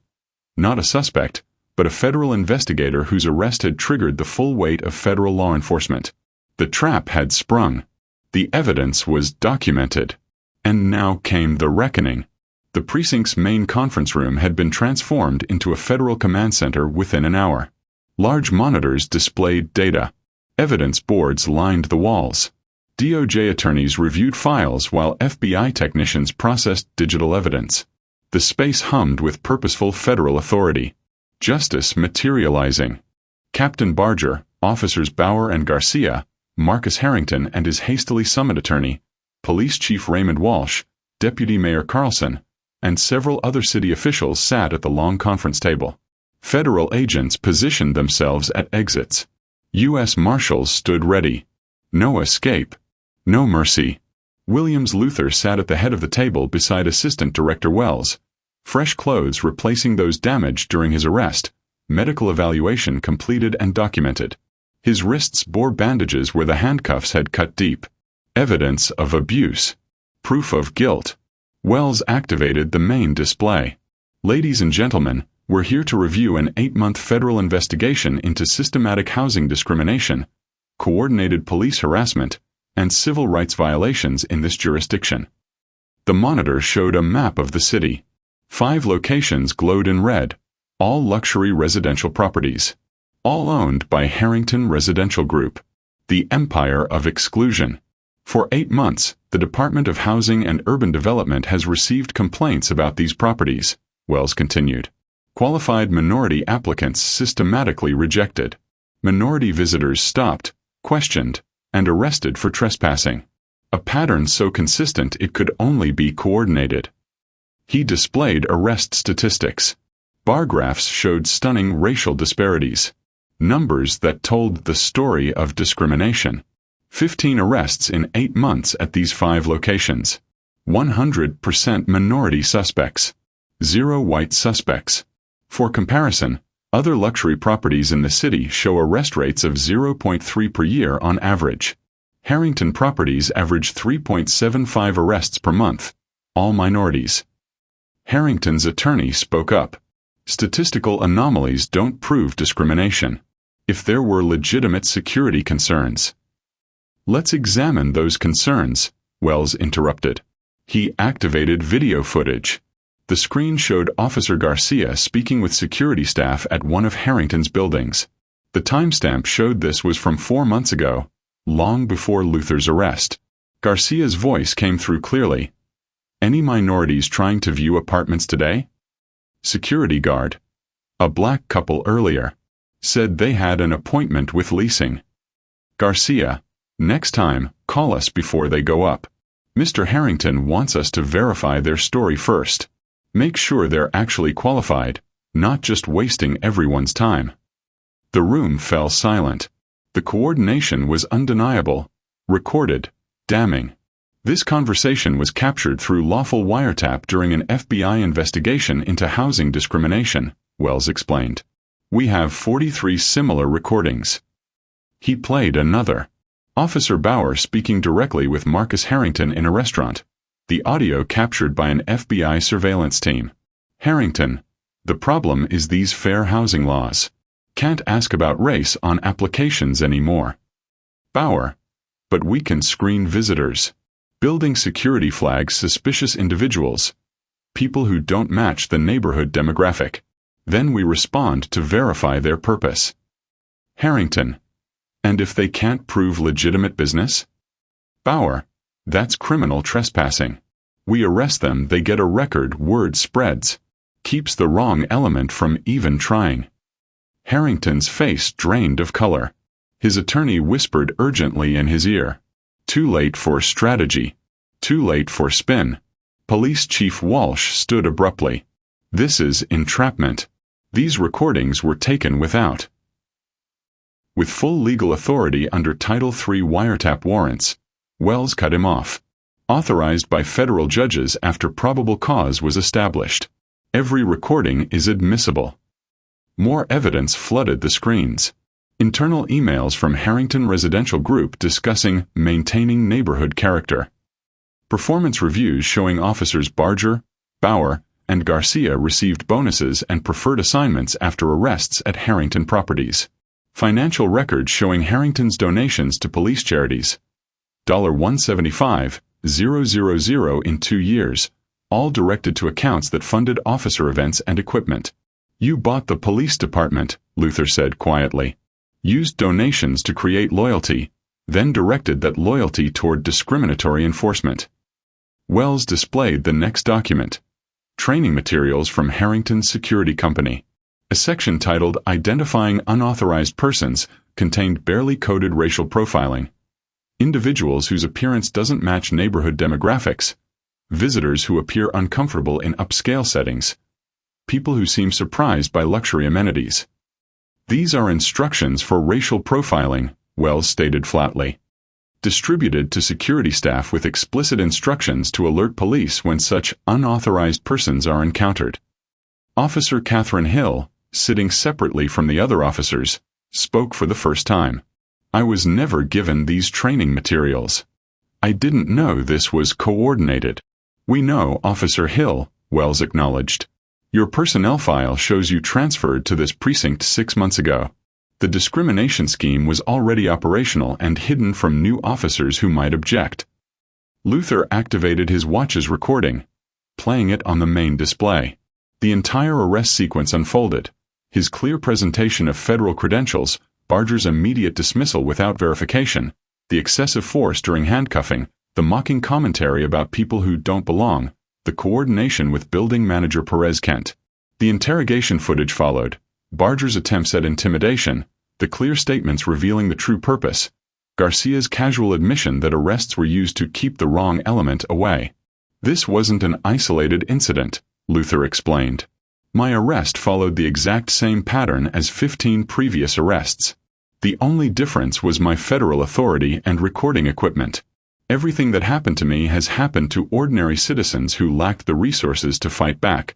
Not a suspect, but a federal investigator whose arrest had triggered the full weight of federal law enforcement. The trap had sprung. The evidence was documented. And now came the reckoning. The precinct's main conference room had been transformed into a federal command center within an hour. Large monitors displayed data. Evidence boards lined the walls. DOJ attorneys reviewed files while FBI technicians processed digital evidence. The space hummed with purposeful federal authority. Justice materializing. Captain Barger, Officers Bauer and Garcia, Marcus Harrington and his hastily summoned attorney, Police Chief Raymond Walsh, Deputy Mayor Carlson, and several other city officials sat at the long conference table. Federal agents positioned themselves at exits. U.S. Marshals stood ready. No escape. No mercy. Williams Luther sat at the head of the table beside Assistant Director Wells, fresh clothes replacing those damaged during his arrest, medical evaluation completed and documented. His wrists bore bandages where the handcuffs had cut deep. Evidence of abuse. Proof of guilt. Wells activated the main display. Ladies and gentlemen, we're here to review an 8-month federal investigation into systematic housing discrimination, coordinated police harassment, and civil rights violations in this jurisdiction. The monitor showed a map of the city. 5 locations glowed in red, all luxury residential properties. All owned by Harrington Residential Group, the empire of exclusion. For 8 months, the Department of Housing and Urban Development has received complaints about these properties, Wells continued. Qualified minority applicants systematically rejected. Minority visitors stopped, questioned, and arrested for trespassing. A pattern so consistent it could only be coordinated. He displayed arrest statistics. Bar graphs showed stunning racial disparities. Numbers that told the story of discrimination. 15 arrests in 8 months at these 5 locations. 100% minority suspects. 0 white suspects. For comparison, other luxury properties in the city show arrest rates of 0.3 per year on average. Harrington properties average 3.75 arrests per month, all minorities. Harrington's attorney spoke up. Statistical anomalies don't prove discrimination. If there were legitimate security concerns. Let's examine those concerns, Wells interrupted. He activated video footage. The screen showed Officer Garcia speaking with security staff at one of Harrington's buildings. The timestamp showed this was from 4 months ago, long before Luther's arrest. Garcia's voice came through clearly. Any minorities trying to view apartments today? Security guard. A black couple earlier. Said they had an appointment with leasing. Garcia. Next time, call us before they go up. Mr. Harrington wants us to verify their story first. Make sure they're actually qualified, not just wasting everyone's time. The room fell silent. The coordination was undeniable, recorded, damning. This conversation was captured through lawful wiretap during an FBI investigation into housing discrimination, Wells explained. We have 43 similar recordings. He played another. Officer Bauer speaking directly with Marcus Harrington in a restaurant. The audio captured by an FBI surveillance team. Harrington. The problem is these fair housing laws. Can't ask about race on applications anymore. Bauer. But we can screen visitors. Building security flags suspicious individuals. People who don't match the neighborhood demographic. Then we respond to verify their purpose. Harrington. And if they can't prove legitimate business? Bauer. That's criminal trespassing. We arrest them, they get a record, word spreads. Keeps the wrong element from even trying. Harrington's face drained of color. His attorney whispered urgently in his ear. Too late for strategy. Too late for spin. Police Chief Walsh stood abruptly. This is entrapment. These recordings were taken without. With full legal authority under Title III wiretap warrants, Wells cut him off. Authorized by federal judges after probable cause was established. Every recording is admissible. More evidence flooded the screens. Internal emails from Harrington Residential Group discussing maintaining neighborhood character. Performance reviews showing officers Barger, Bauer, and Garcia received bonuses and preferred assignments after arrests at Harrington properties. Financial records showing Harrington's donations to police charities. $175,000 in 2 years, all directed to accounts that funded officer events and equipment. You bought the police department, Luther said quietly. Used donations to create loyalty, then directed that loyalty toward discriminatory enforcement. Wells displayed the next document. Training materials from Harrington's security company. A section titled Identifying Unauthorized Persons contained barely coded racial profiling, individuals whose appearance doesn't match neighborhood demographics, visitors who appear uncomfortable in upscale settings, people who seem surprised by luxury amenities. These are instructions for racial profiling, Wells stated flatly. Distributed to security staff with explicit instructions to alert police when such unauthorized persons are encountered. Officer Catherine Hill, sitting separately from the other officers, spoke for the first time. I was never given these training materials. I didn't know this was coordinated. We know, Officer Hill, Wells acknowledged. Your personnel file shows you transferred to this precinct 6 months ago. The discrimination scheme was already operational and hidden from new officers who might object. Luther activated his watch's recording, playing it on the main display. The entire arrest sequence unfolded. His clear presentation of federal credentials, Barger's immediate dismissal without verification, the excessive force during handcuffing, the mocking commentary about people who don't belong, the coordination with building manager Perez Kent. The interrogation footage followed. Barger's attempts at intimidation, the clear statements revealing the true purpose, Garcia's casual admission that arrests were used to keep the wrong element away. This wasn't an isolated incident, Luther explained. My arrest followed the exact same pattern as 15 previous arrests. The only difference was my federal authority and recording equipment. Everything that happened to me has happened to ordinary citizens who lacked the resources to fight back.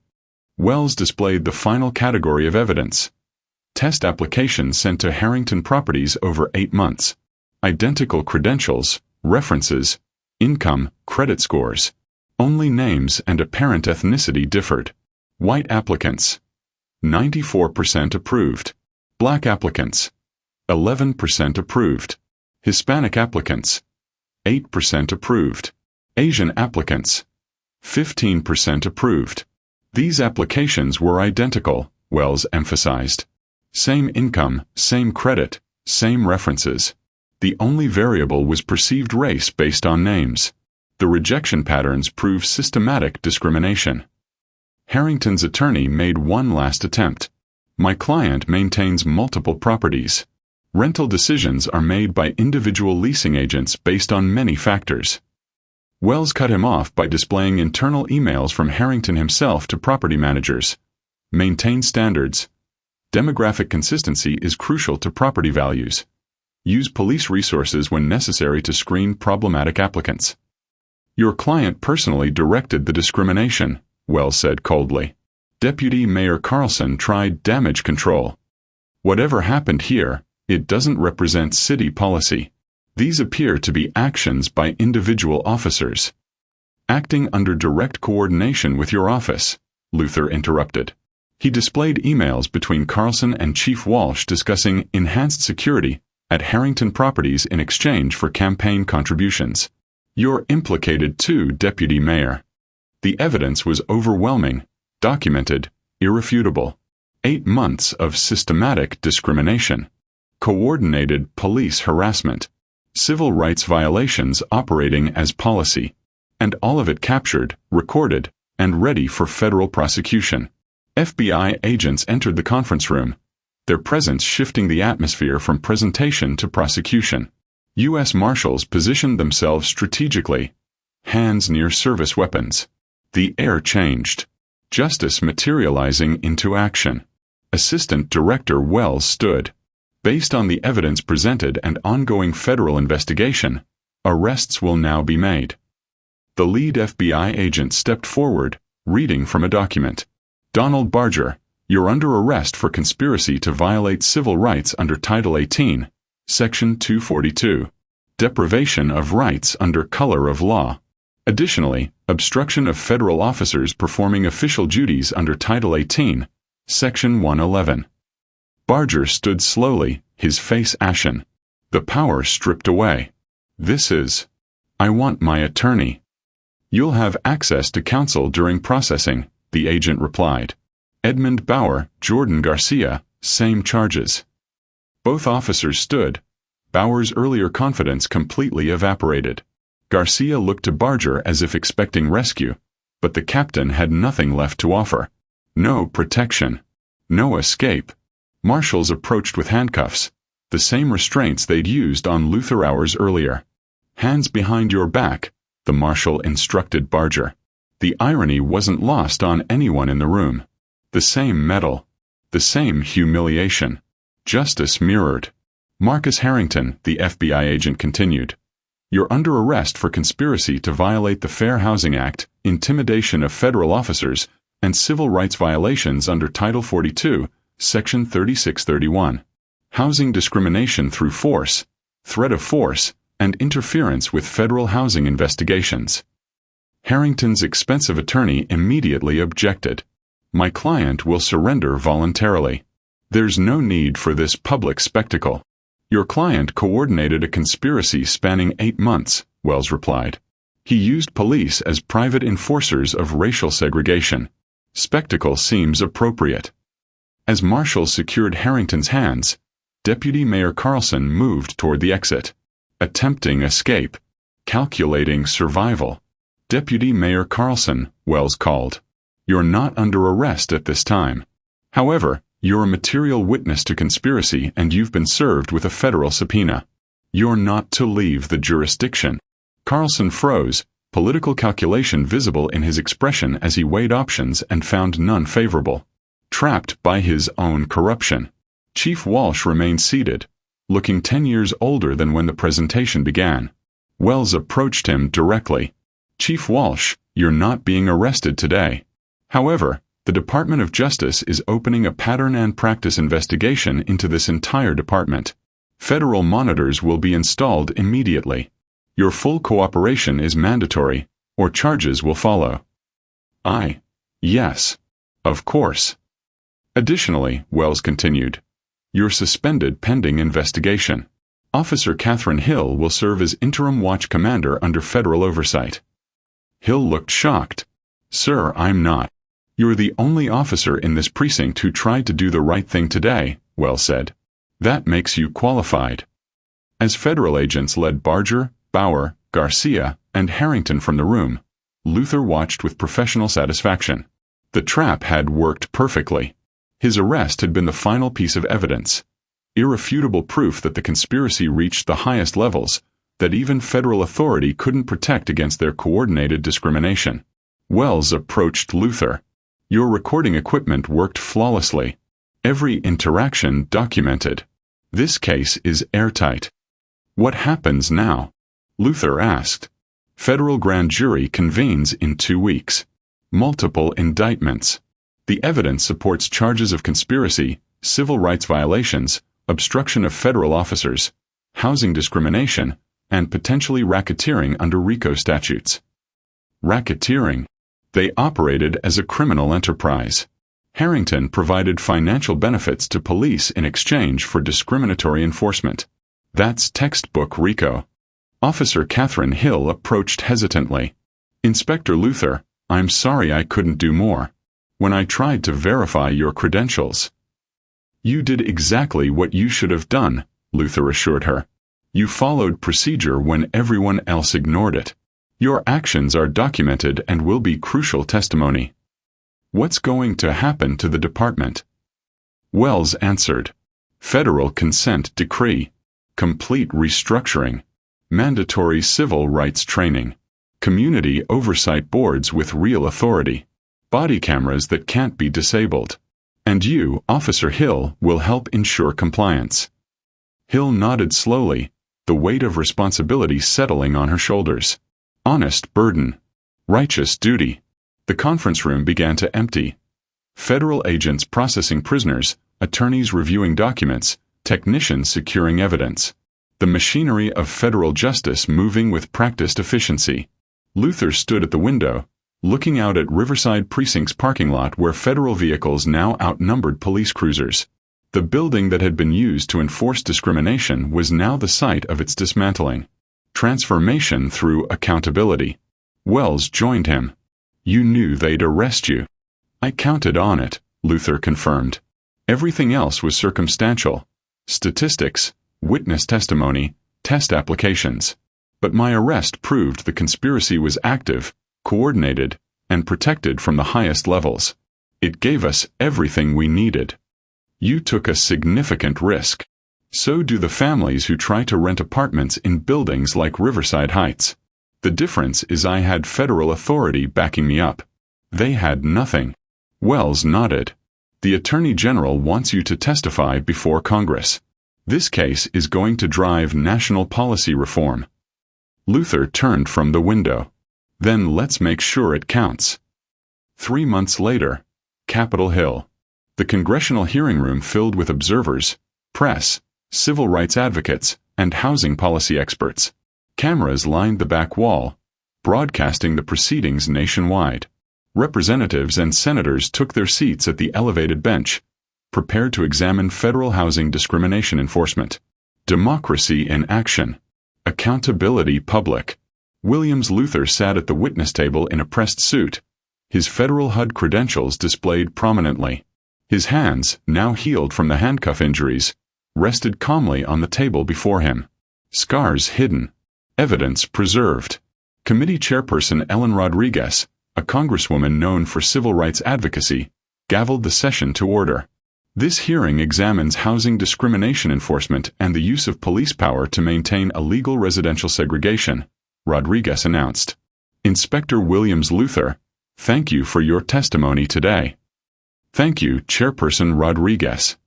Wells displayed the final category of evidence. Test applications sent to Harrington Properties over 8 months. Identical credentials, references, income, credit scores. Only names and apparent ethnicity differed. White applicants, 94% approved. Black applicants, 11% approved. Hispanic applicants, 8% approved. Asian applicants, 15% approved. These applications were identical, Wells emphasized. Same income, same credit, same references. The only variable was perceived race based on names. The rejection patterns prove systematic discrimination. Harrington's attorney made one last attempt. My client maintains multiple properties. Rental decisions are made by individual leasing agents based on many factors. Wells cut him off by displaying internal emails from Harrington himself to property managers. Maintain standards. Demographic consistency is crucial to property values. Use police resources when necessary to screen problematic applicants. Your client personally directed the discrimination, Wells said coldly. Deputy Mayor Carlson tried damage control. Whatever happened here, it doesn't represent city policy. These appear to be actions by individual officers. Acting under direct coordination with your office, Luther interrupted. He displayed emails between Carlson and Chief Walsh discussing enhanced security at Harrington Properties in exchange for campaign contributions. You're implicated too, Deputy Mayor. The evidence was overwhelming, documented, irrefutable. 8 months of systematic discrimination. Coordinated police harassment. Civil rights violations operating as policy. And all of it captured, recorded, and ready for federal prosecution. FBI agents entered the conference room, their presence shifting the atmosphere from presentation to prosecution. U.S. Marshals positioned themselves strategically, hands near service weapons. The air changed. Justice materializing into action. Assistant Director Wells stood. Based on the evidence presented and ongoing federal investigation, arrests will now be made. The lead FBI agent stepped forward, reading from a document. Donald Barger, you're under arrest for conspiracy to violate civil rights under Title 18, Section 242. Deprivation of rights under color of law. Additionally, obstruction of federal officers performing official duties under Title 18, Section 111. Barger stood slowly, his face ashen. The power stripped away. This is. I want my attorney. You'll have access to counsel during processing, the agent replied. Edmund Bauer, Jordan Garcia, same charges. Both officers stood. Bauer's earlier confidence completely evaporated. Garcia looked to Barger as if expecting rescue, but the captain had nothing left to offer. No protection. No escape. Marshals approached with handcuffs, the same restraints they'd used on Luther hours earlier. Hands behind your back, the marshal instructed Barger. The irony wasn't lost on anyone in the room. The same medal. The same humiliation. Justice mirrored. Marcus Harrington, the FBI agent continued. You're under arrest for conspiracy to violate the Fair Housing Act, intimidation of federal officers, and civil rights violations under Title 42, Section 3631. Housing discrimination through force, threat of force, and interference with federal housing investigations. Harrington's expensive attorney immediately objected. My client will surrender voluntarily. There's no need for this public spectacle. Your client coordinated a conspiracy spanning 8 months, Wells replied. He used police as private enforcers of racial segregation. Spectacle seems appropriate. As marshals secured Harrington's hands, Deputy Mayor Carlson moved toward the exit. Attempting escape. Calculating survival. Deputy Mayor Carlson, Wells called. You're not under arrest at this time. However, you're a material witness to conspiracy and you've been served with a federal subpoena. You're not to leave the jurisdiction. Carlson froze, political calculation visible in his expression as he weighed options and found none favorable. Trapped by his own corruption. Chief Walsh remained seated, looking 10 years older than when the presentation began. Wells approached him directly. Chief Walsh, you're not being arrested today. However, the Department of Justice is opening a pattern and practice investigation into this entire department. Federal monitors will be installed immediately. Your full cooperation is mandatory, or charges will follow. Yes. Of course. Additionally, Wells continued, you're suspended pending investigation. Officer Catherine Hill will serve as interim watch commander under federal oversight. Hill looked shocked. Sir, I'm not. You're the only officer in this precinct who tried to do the right thing today, Wells said. That makes you qualified. As federal agents led Barger, Bauer, Garcia, and Harrington from the room, Luther watched with professional satisfaction. The trap had worked perfectly. His arrest had been the final piece of evidence. Irrefutable proof that the conspiracy reached the highest levels, that even federal authority couldn't protect against their coordinated discrimination. Wells approached Luther. Your recording equipment worked flawlessly. Every interaction documented. This case is airtight. What happens now? Luther asked. Federal grand jury convenes in 2 weeks. Multiple indictments. The evidence supports charges of conspiracy, civil rights violations, obstruction of federal officers, housing discrimination, and potentially racketeering under RICO statutes. Racketeering. They operated as a criminal enterprise. Harrington provided financial benefits to police in exchange for discriminatory enforcement. That's textbook RICO. Officer Catherine Hill approached hesitantly. Inspector Luther, I'm sorry I couldn't do more. When I tried to verify your credentials. You did exactly what you should have done, Luther assured her. You followed procedure when everyone else ignored it. Your actions are documented and will be crucial testimony. What's going to happen to the department? Wells answered. Federal consent decree. Complete restructuring. Mandatory civil rights training. Community oversight boards with real authority. Body cameras that can't be disabled. And you, Officer Hill, will help ensure compliance. Hill nodded slowly, the weight of responsibility settling on her shoulders. Honest burden. Righteous duty. The conference room began to empty. Federal agents processing prisoners, attorneys reviewing documents, technicians securing evidence. The machinery of federal justice moving with practiced efficiency. Luther stood at the window, looking out at Riverside Precinct's parking lot where federal vehicles now outnumbered police cruisers. The building that had been used to enforce discrimination was now the site of its dismantling. Transformation through accountability. Wells joined him. You knew they'd arrest you. I counted on it, Luther confirmed. Everything else was circumstantial. Statistics, witness testimony, test applications. But my arrest proved the conspiracy was active, coordinated, and protected from the highest levels. It gave us everything we needed. You took a significant risk. So do the families who try to rent apartments in buildings like Riverside Heights. The difference is I had federal authority backing me up. They had nothing. Wells nodded. The Attorney General wants you to testify before Congress. This case is going to drive national policy reform. Luther turned from the window. Then let's make sure it counts. 3 months later, Capitol Hill. The congressional hearing room filled with observers, press, civil rights advocates, and housing policy experts. Cameras lined the back wall, broadcasting the proceedings nationwide. Representatives and senators took their seats at the elevated bench, prepared to examine federal housing discrimination enforcement. Democracy in action. Accountability public. Williams Luther sat at the witness table in a pressed suit, his federal HUD credentials displayed prominently. His hands, now healed from the handcuff injuries, rested calmly on the table before him. Scars hidden. Evidence preserved. Committee chairperson Ellen Rodriguez, a congresswoman known for civil rights advocacy, gavelled the session to order. This hearing examines housing discrimination enforcement and the use of police power to maintain illegal residential segregation, Rodriguez announced. Inspector Williams Luther, thank you for your testimony today. Thank you, Chairperson Rodriguez.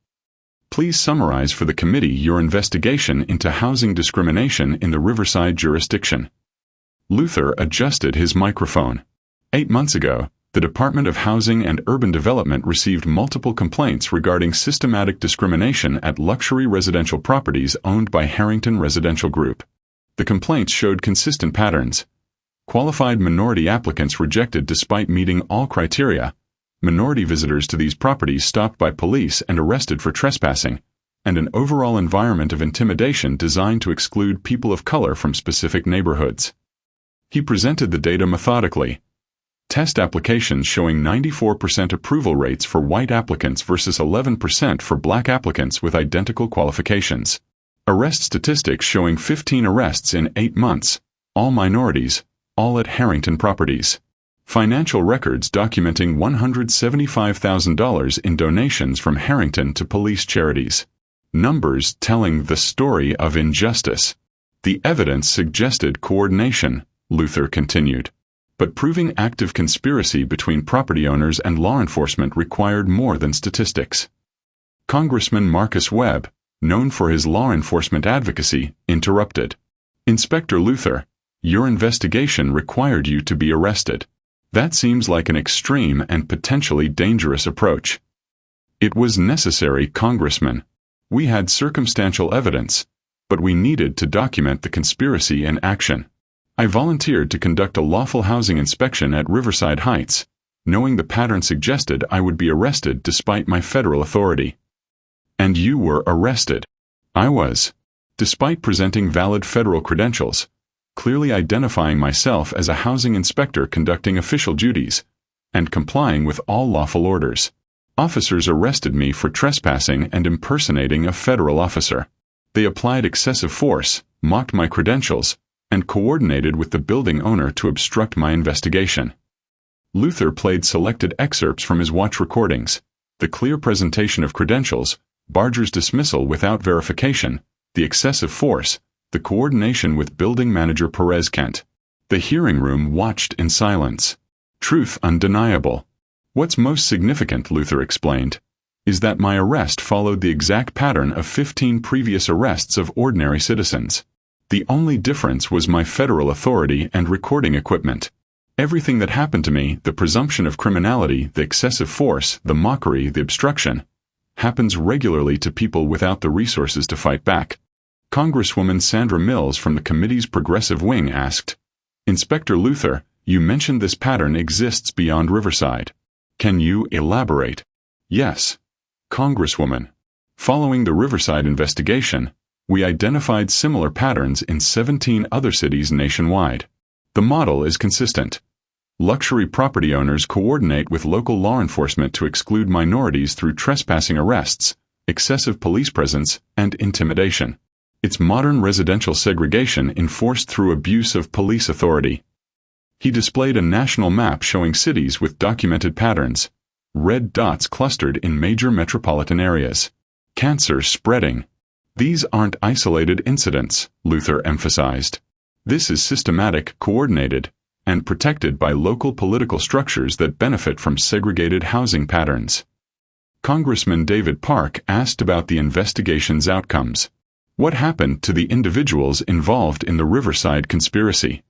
Please summarize for the committee your investigation into housing discrimination in the Riverside jurisdiction. Luther adjusted his microphone. 8 months ago, the Department of Housing and Urban Development received multiple complaints regarding systematic discrimination at luxury residential properties owned by Harrington Residential Group. The complaints showed consistent patterns. Qualified minority applicants rejected despite meeting all criteria, minority visitors to these properties stopped by police and arrested for trespassing, and an overall environment of intimidation designed to exclude people of color from specific neighborhoods. He presented the data methodically. Test applications showing 94% approval rates for white applicants versus 11% for black applicants with identical qualifications. Arrest statistics showing 15 arrests in 8 months, all minorities, all at Harrington properties. Financial records documenting $175,000 in donations from Harrington to police charities. Numbers telling the story of injustice. The evidence suggested coordination, Luther continued. But proving active conspiracy between property owners and law enforcement required more than statistics. Congressman Marcus Webb, known for his law enforcement advocacy, interrupted. Inspector Luther, your investigation required you to be arrested. That seems like an extreme and potentially dangerous approach. It was necessary, Congressman. We had circumstantial evidence, but we needed to document the conspiracy in action. I volunteered to conduct a lawful housing inspection at Riverside Heights, knowing the pattern suggested I would be arrested despite my federal authority. And you were arrested. I was. Despite presenting valid federal credentials, clearly identifying myself as a housing inspector conducting official duties, and complying with all lawful orders. Officers arrested me for trespassing and impersonating a federal officer. They applied excessive force, mocked my credentials, and coordinated with the building owner to obstruct my investigation. Luther played selected excerpts from his watch recordings, the clear presentation of credentials, Barger's dismissal without verification, the excessive force, the coordination with building manager Perez Kent. The hearing room watched in silence. Truth undeniable. What's most significant, Luther explained, is that my arrest followed the exact pattern of 15 previous arrests of ordinary citizens. The only difference was my federal authority and recording equipment. Everything that happened to me, the presumption of criminality, the excessive force, the mockery, the obstruction, happens regularly to people without the resources to fight back. Congresswoman Sandra Mills from the committee's progressive wing asked, Inspector Luther, you mentioned this pattern exists beyond Riverside. Can you elaborate? Yes. Congresswoman. Following the Riverside investigation, we identified similar patterns in 17 other cities nationwide. The model is consistent. Luxury property owners coordinate with local law enforcement to exclude minorities through trespassing arrests, excessive police presence, and intimidation. It's modern residential segregation enforced through abuse of police authority. He displayed a national map showing cities with documented patterns, red dots clustered in major metropolitan areas. Cancer spreading. These aren't isolated incidents, Luther emphasized. This is systematic, coordinated, and protected by local political structures that benefit from segregated housing patterns. Congressman David Park asked about the investigation's outcomes. What happened to the individuals involved in the Riverside conspiracy?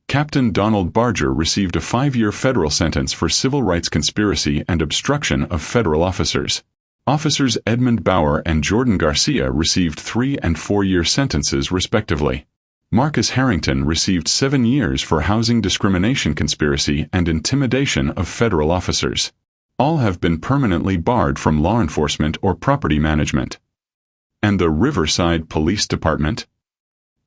Captain Donald Barger received a 5-year federal sentence for civil rights conspiracy and obstruction of federal officers. Officers Edmund Bauer and Jordan Garcia received 3- and 4-year sentences respectively. Marcus Harrington received 7 years for housing discrimination conspiracy and intimidation of federal officers. All have been permanently barred from law enforcement or property management. And the Riverside Police Department?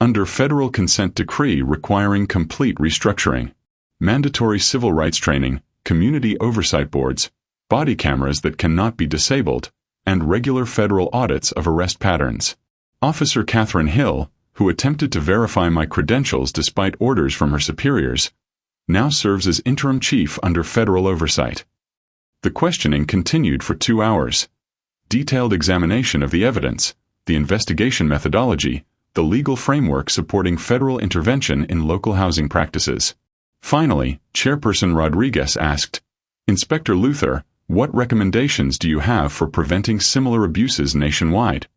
Under federal consent decree requiring complete restructuring, mandatory civil rights training, community oversight boards, body cameras that cannot be disabled, and regular federal audits of arrest patterns. Officer Catherine Hill, who attempted to verify my credentials despite orders from her superiors, now serves as interim chief under federal oversight. The questioning continued for 2 hours. Detailed examination of the evidence, the investigation methodology, the legal framework supporting federal intervention in local housing practices. Finally, Chairperson Rodriguez asked, Inspector Luther, what recommendations do you have for preventing similar abuses nationwide?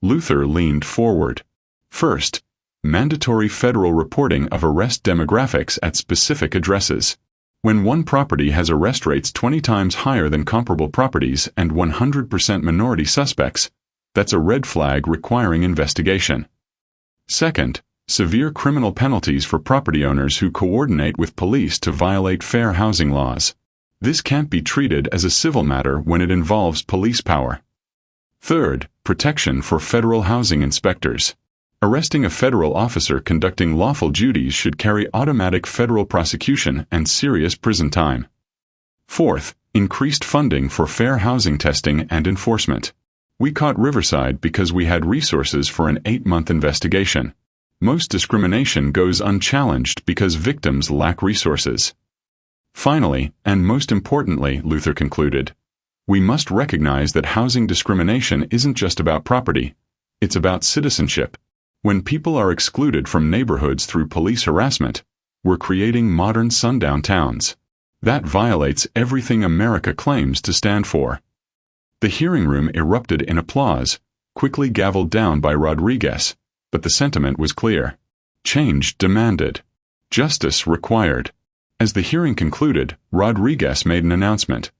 Luther leaned forward. First, mandatory federal reporting of arrest demographics at specific addresses. When one property has arrest rates 20 times higher than comparable properties and 100% minority suspects, that's a red flag requiring investigation. Second, severe criminal penalties for property owners who coordinate with police to violate fair housing laws. This can't be treated as a civil matter when it involves police power. Third, protection for federal housing inspectors. Arresting a federal officer conducting lawful duties should carry automatic federal prosecution and serious prison time. Fourth, increased funding for fair housing testing and enforcement. We caught Riverside because we had resources for an 8-month investigation. Most discrimination goes unchallenged because victims lack resources. Finally, and most importantly, Luther concluded, we must recognize that housing discrimination isn't just about property. It's about citizenship. When people are excluded from neighborhoods through police harassment, we're creating modern sundown towns. That violates everything America claims to stand for. The hearing room erupted in applause, quickly gavelled down by Rodriguez, but the sentiment was clear. Change demanded. Justice required. As the hearing concluded, Rodriguez made an announcement.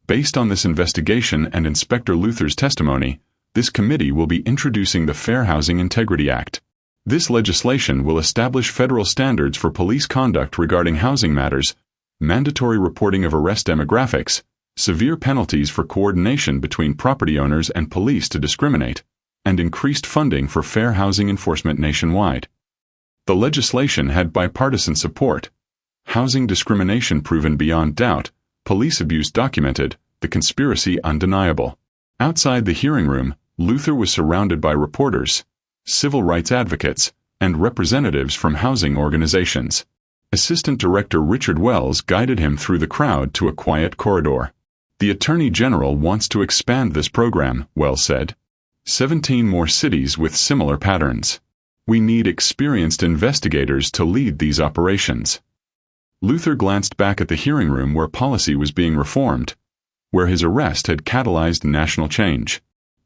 Based on this investigation and Inspector Luther's testimony, this committee will be introducing the Fair Housing Integrity Act. This legislation will establish federal standards for police conduct regarding housing matters, mandatory reporting of arrest demographics, severe penalties for coordination between property owners and police to discriminate, and increased funding for fair housing enforcement nationwide. The legislation had bipartisan support. Housing discrimination proven beyond doubt, police abuse documented, the conspiracy undeniable. Outside the hearing room, Luther was surrounded by reporters, civil rights advocates, and representatives from housing organizations. Assistant Director Richard Wells guided him through the crowd to a quiet corridor. The Attorney General wants to expand this program, Wells said. 17 more cities with similar patterns. We need experienced investigators to lead these operations. Luther glanced back at the hearing room where policy was being reformed, where his arrest had catalyzed national change.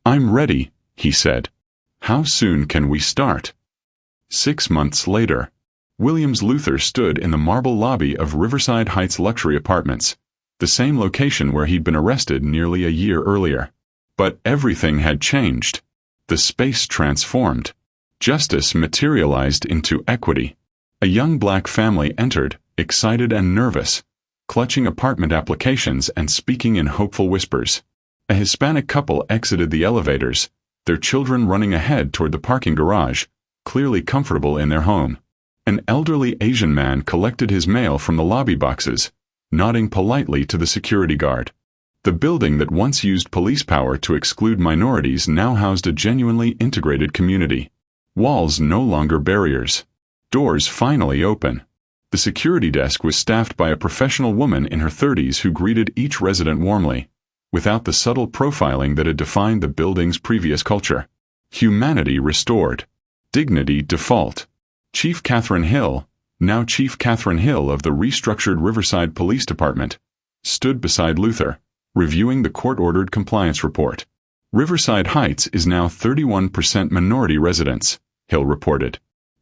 I'm ready, he said. How soon can we start? 6 months later, Williams Luther stood in the marble lobby of Riverside Heights Luxury Apartments, the same location where he'd been arrested nearly a year earlier. But everything had changed. The space transformed. Justice materialized into equity. A young black family entered, excited and nervous, clutching apartment applications and speaking in hopeful whispers. A Hispanic couple exited the elevators, their children running ahead toward the parking garage, clearly comfortable in their home. An elderly Asian man collected his mail from the lobby boxes, nodding politely to the security guard. The building that once used police power to exclude minorities now housed a genuinely integrated community. Walls no longer barriers. Doors finally open. The security desk was staffed by a professional woman in her 30s who greeted each resident warmly, without the subtle profiling that had defined the building's previous culture. Humanity restored. Dignity default. Chief Catherine Hill, now Chief Catherine Hill of the restructured Riverside Police Department, stood beside Luther, reviewing the court-ordered compliance report. Riverside Heights is now 31% minority residents, Hill reported.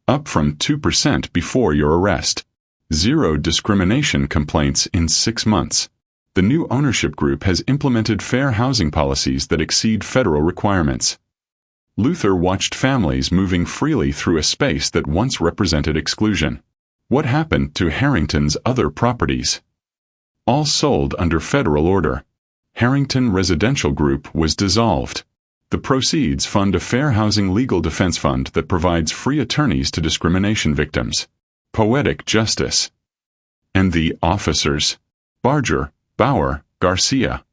Up from 2% before your arrest. 0 discrimination complaints in 6 months. The new ownership group has implemented fair housing policies that exceed federal requirements. Luther watched families moving freely through a space that once represented exclusion. What happened to Harrington's other properties? All sold under federal order. Harrington Residential Group was dissolved. The proceeds fund a fair housing legal defense fund that provides free attorneys to discrimination victims. Poetic justice. And the officers? Barger, Bauer, Garcia.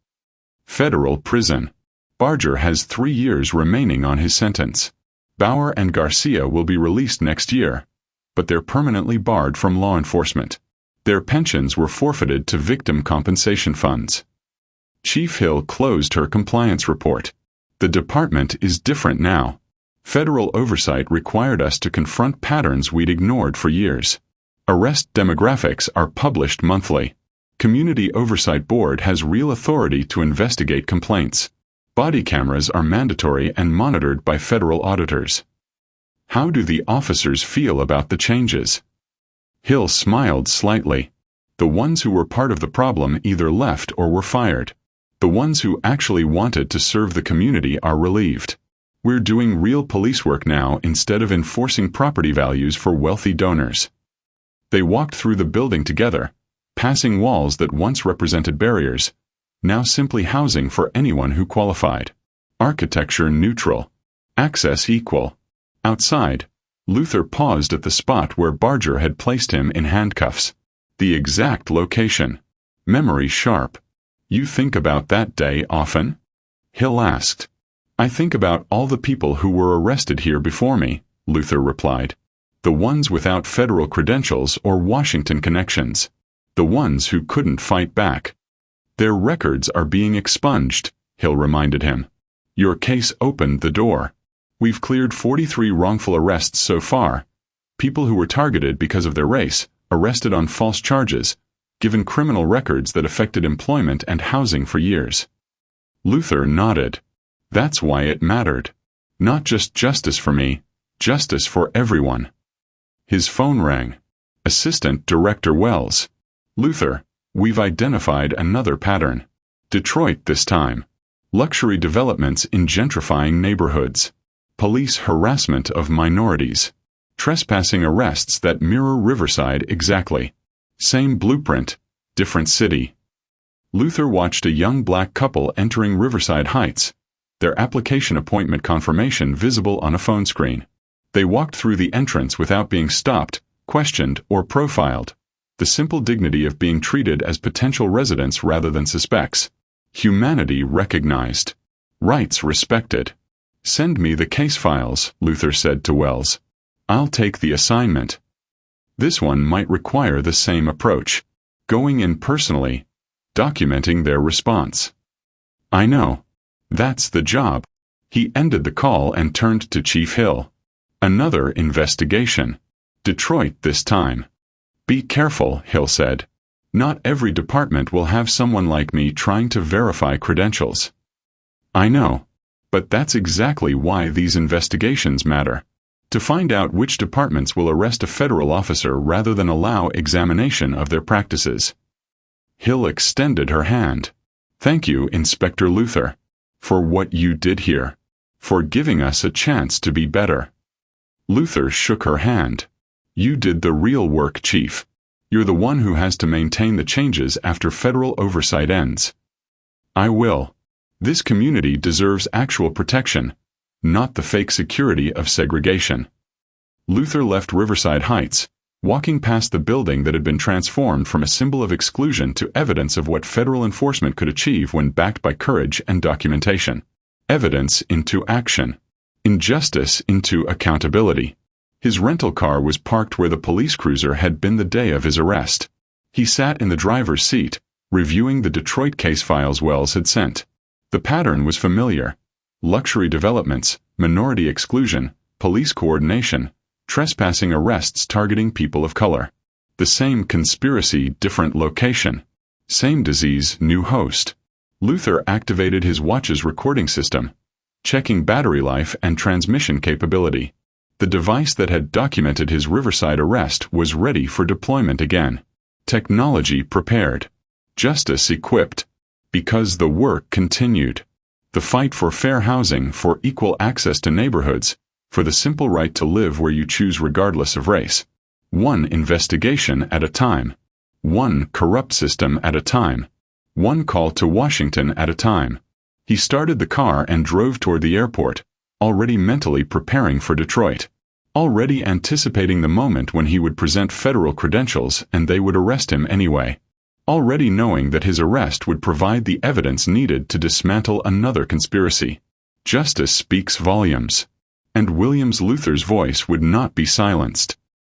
Federal prison. Barger has 3 years remaining on his sentence. Bauer and Garcia will be released next year, but they're permanently barred from law enforcement. Their pensions were forfeited to victim compensation funds. Chief Hill closed her compliance report. The department is different now. Federal oversight required us to confront patterns we'd ignored for years. Arrest demographics are published monthly. Community Oversight Board has real authority to investigate complaints. Body cameras are mandatory and monitored by federal auditors. How do the officers feel about the changes? Hill smiled slightly. The ones who were part of the problem either left or were fired. The ones who actually wanted to serve the community are relieved. We're doing real police work now instead of enforcing property values for wealthy donors. They walked through the building together, passing walls that once represented barriers, now simply housing for anyone who qualified. Architecture neutral. Access equal. Outside, Luther paused at the spot where Barger had placed him in handcuffs. The exact location. Memory sharp. You think about that day often? Hill asked. I think about all the people who were arrested here before me, Luther replied. The ones without federal credentials or Washington connections. The ones who couldn't fight back. Their records are being expunged, Hill reminded him. Your case opened the door. We've cleared 43 wrongful arrests so far. People who were targeted because of their race, arrested on false charges, given criminal records that affected employment and housing for years. Luther nodded. That's why it mattered. Not just justice for me, justice for everyone. His phone rang. Assistant Director Wells. Luther, we've identified another pattern. Detroit this time. Luxury developments in gentrifying neighborhoods. Police harassment of minorities. Trespassing arrests that mirror Riverside exactly. Same blueprint, different city. Luther watched a young black couple entering Riverside Heights, their application appointment confirmation visible on a phone screen. They walked through the entrance without being stopped, questioned, or profiled. The simple dignity of being treated as potential residents rather than suspects. Humanity recognized. Rights respected. Send me the case files, Luther said to Wells. I'll take the assignment. This one might require the same approach. Going in personally. Documenting their response. I know. That's the job. He ended the call and turned to Chief Hill. Another investigation. Detroit this time. Be careful, Hill said. Not every department will have someone like me trying to verify credentials. I know. But that's exactly why these investigations matter. To find out which departments will arrest a federal officer rather than allow examination of their practices. Hill extended her hand. Thank you, Inspector Luther, for what you did here, for giving us a chance to be better. Luther shook her hand. You did the real work, Chief. You're the one who has to maintain the changes after federal oversight ends. I will. This community deserves actual protection, not the fake security of segregation. Luther left Riverside Heights, walking past the building that had been transformed from a symbol of exclusion to evidence of what federal enforcement could achieve when backed by courage and documentation. Evidence into action. Injustice into accountability. His rental car was parked where the police cruiser had been the day of his arrest. He sat in the driver's seat, reviewing the Detroit case files Wells had sent. The pattern was familiar. luxury developments, minority exclusion, police coordination, trespassing arrests targeting people of color. The same conspiracy, different location. Same disease, new host. Luther activated his watch's recording system, checking battery life and transmission capability. The device that had documented his Riverside arrest was ready for deployment again. Technology prepared. Justice equipped. Because the work continued. The fight for fair housing, for equal access to neighborhoods, for the simple right to live where you choose regardless of race. One investigation at a time. One corrupt system at a time. One call to Washington at a time. He started the car and drove toward the airport, already mentally preparing for Detroit. Already anticipating the moment when he would present federal credentials and they would arrest him anyway. Already knowing that his arrest would provide the evidence needed to dismantle another conspiracy. Justice speaks volumes. And Williams Luther's voice would not be silenced.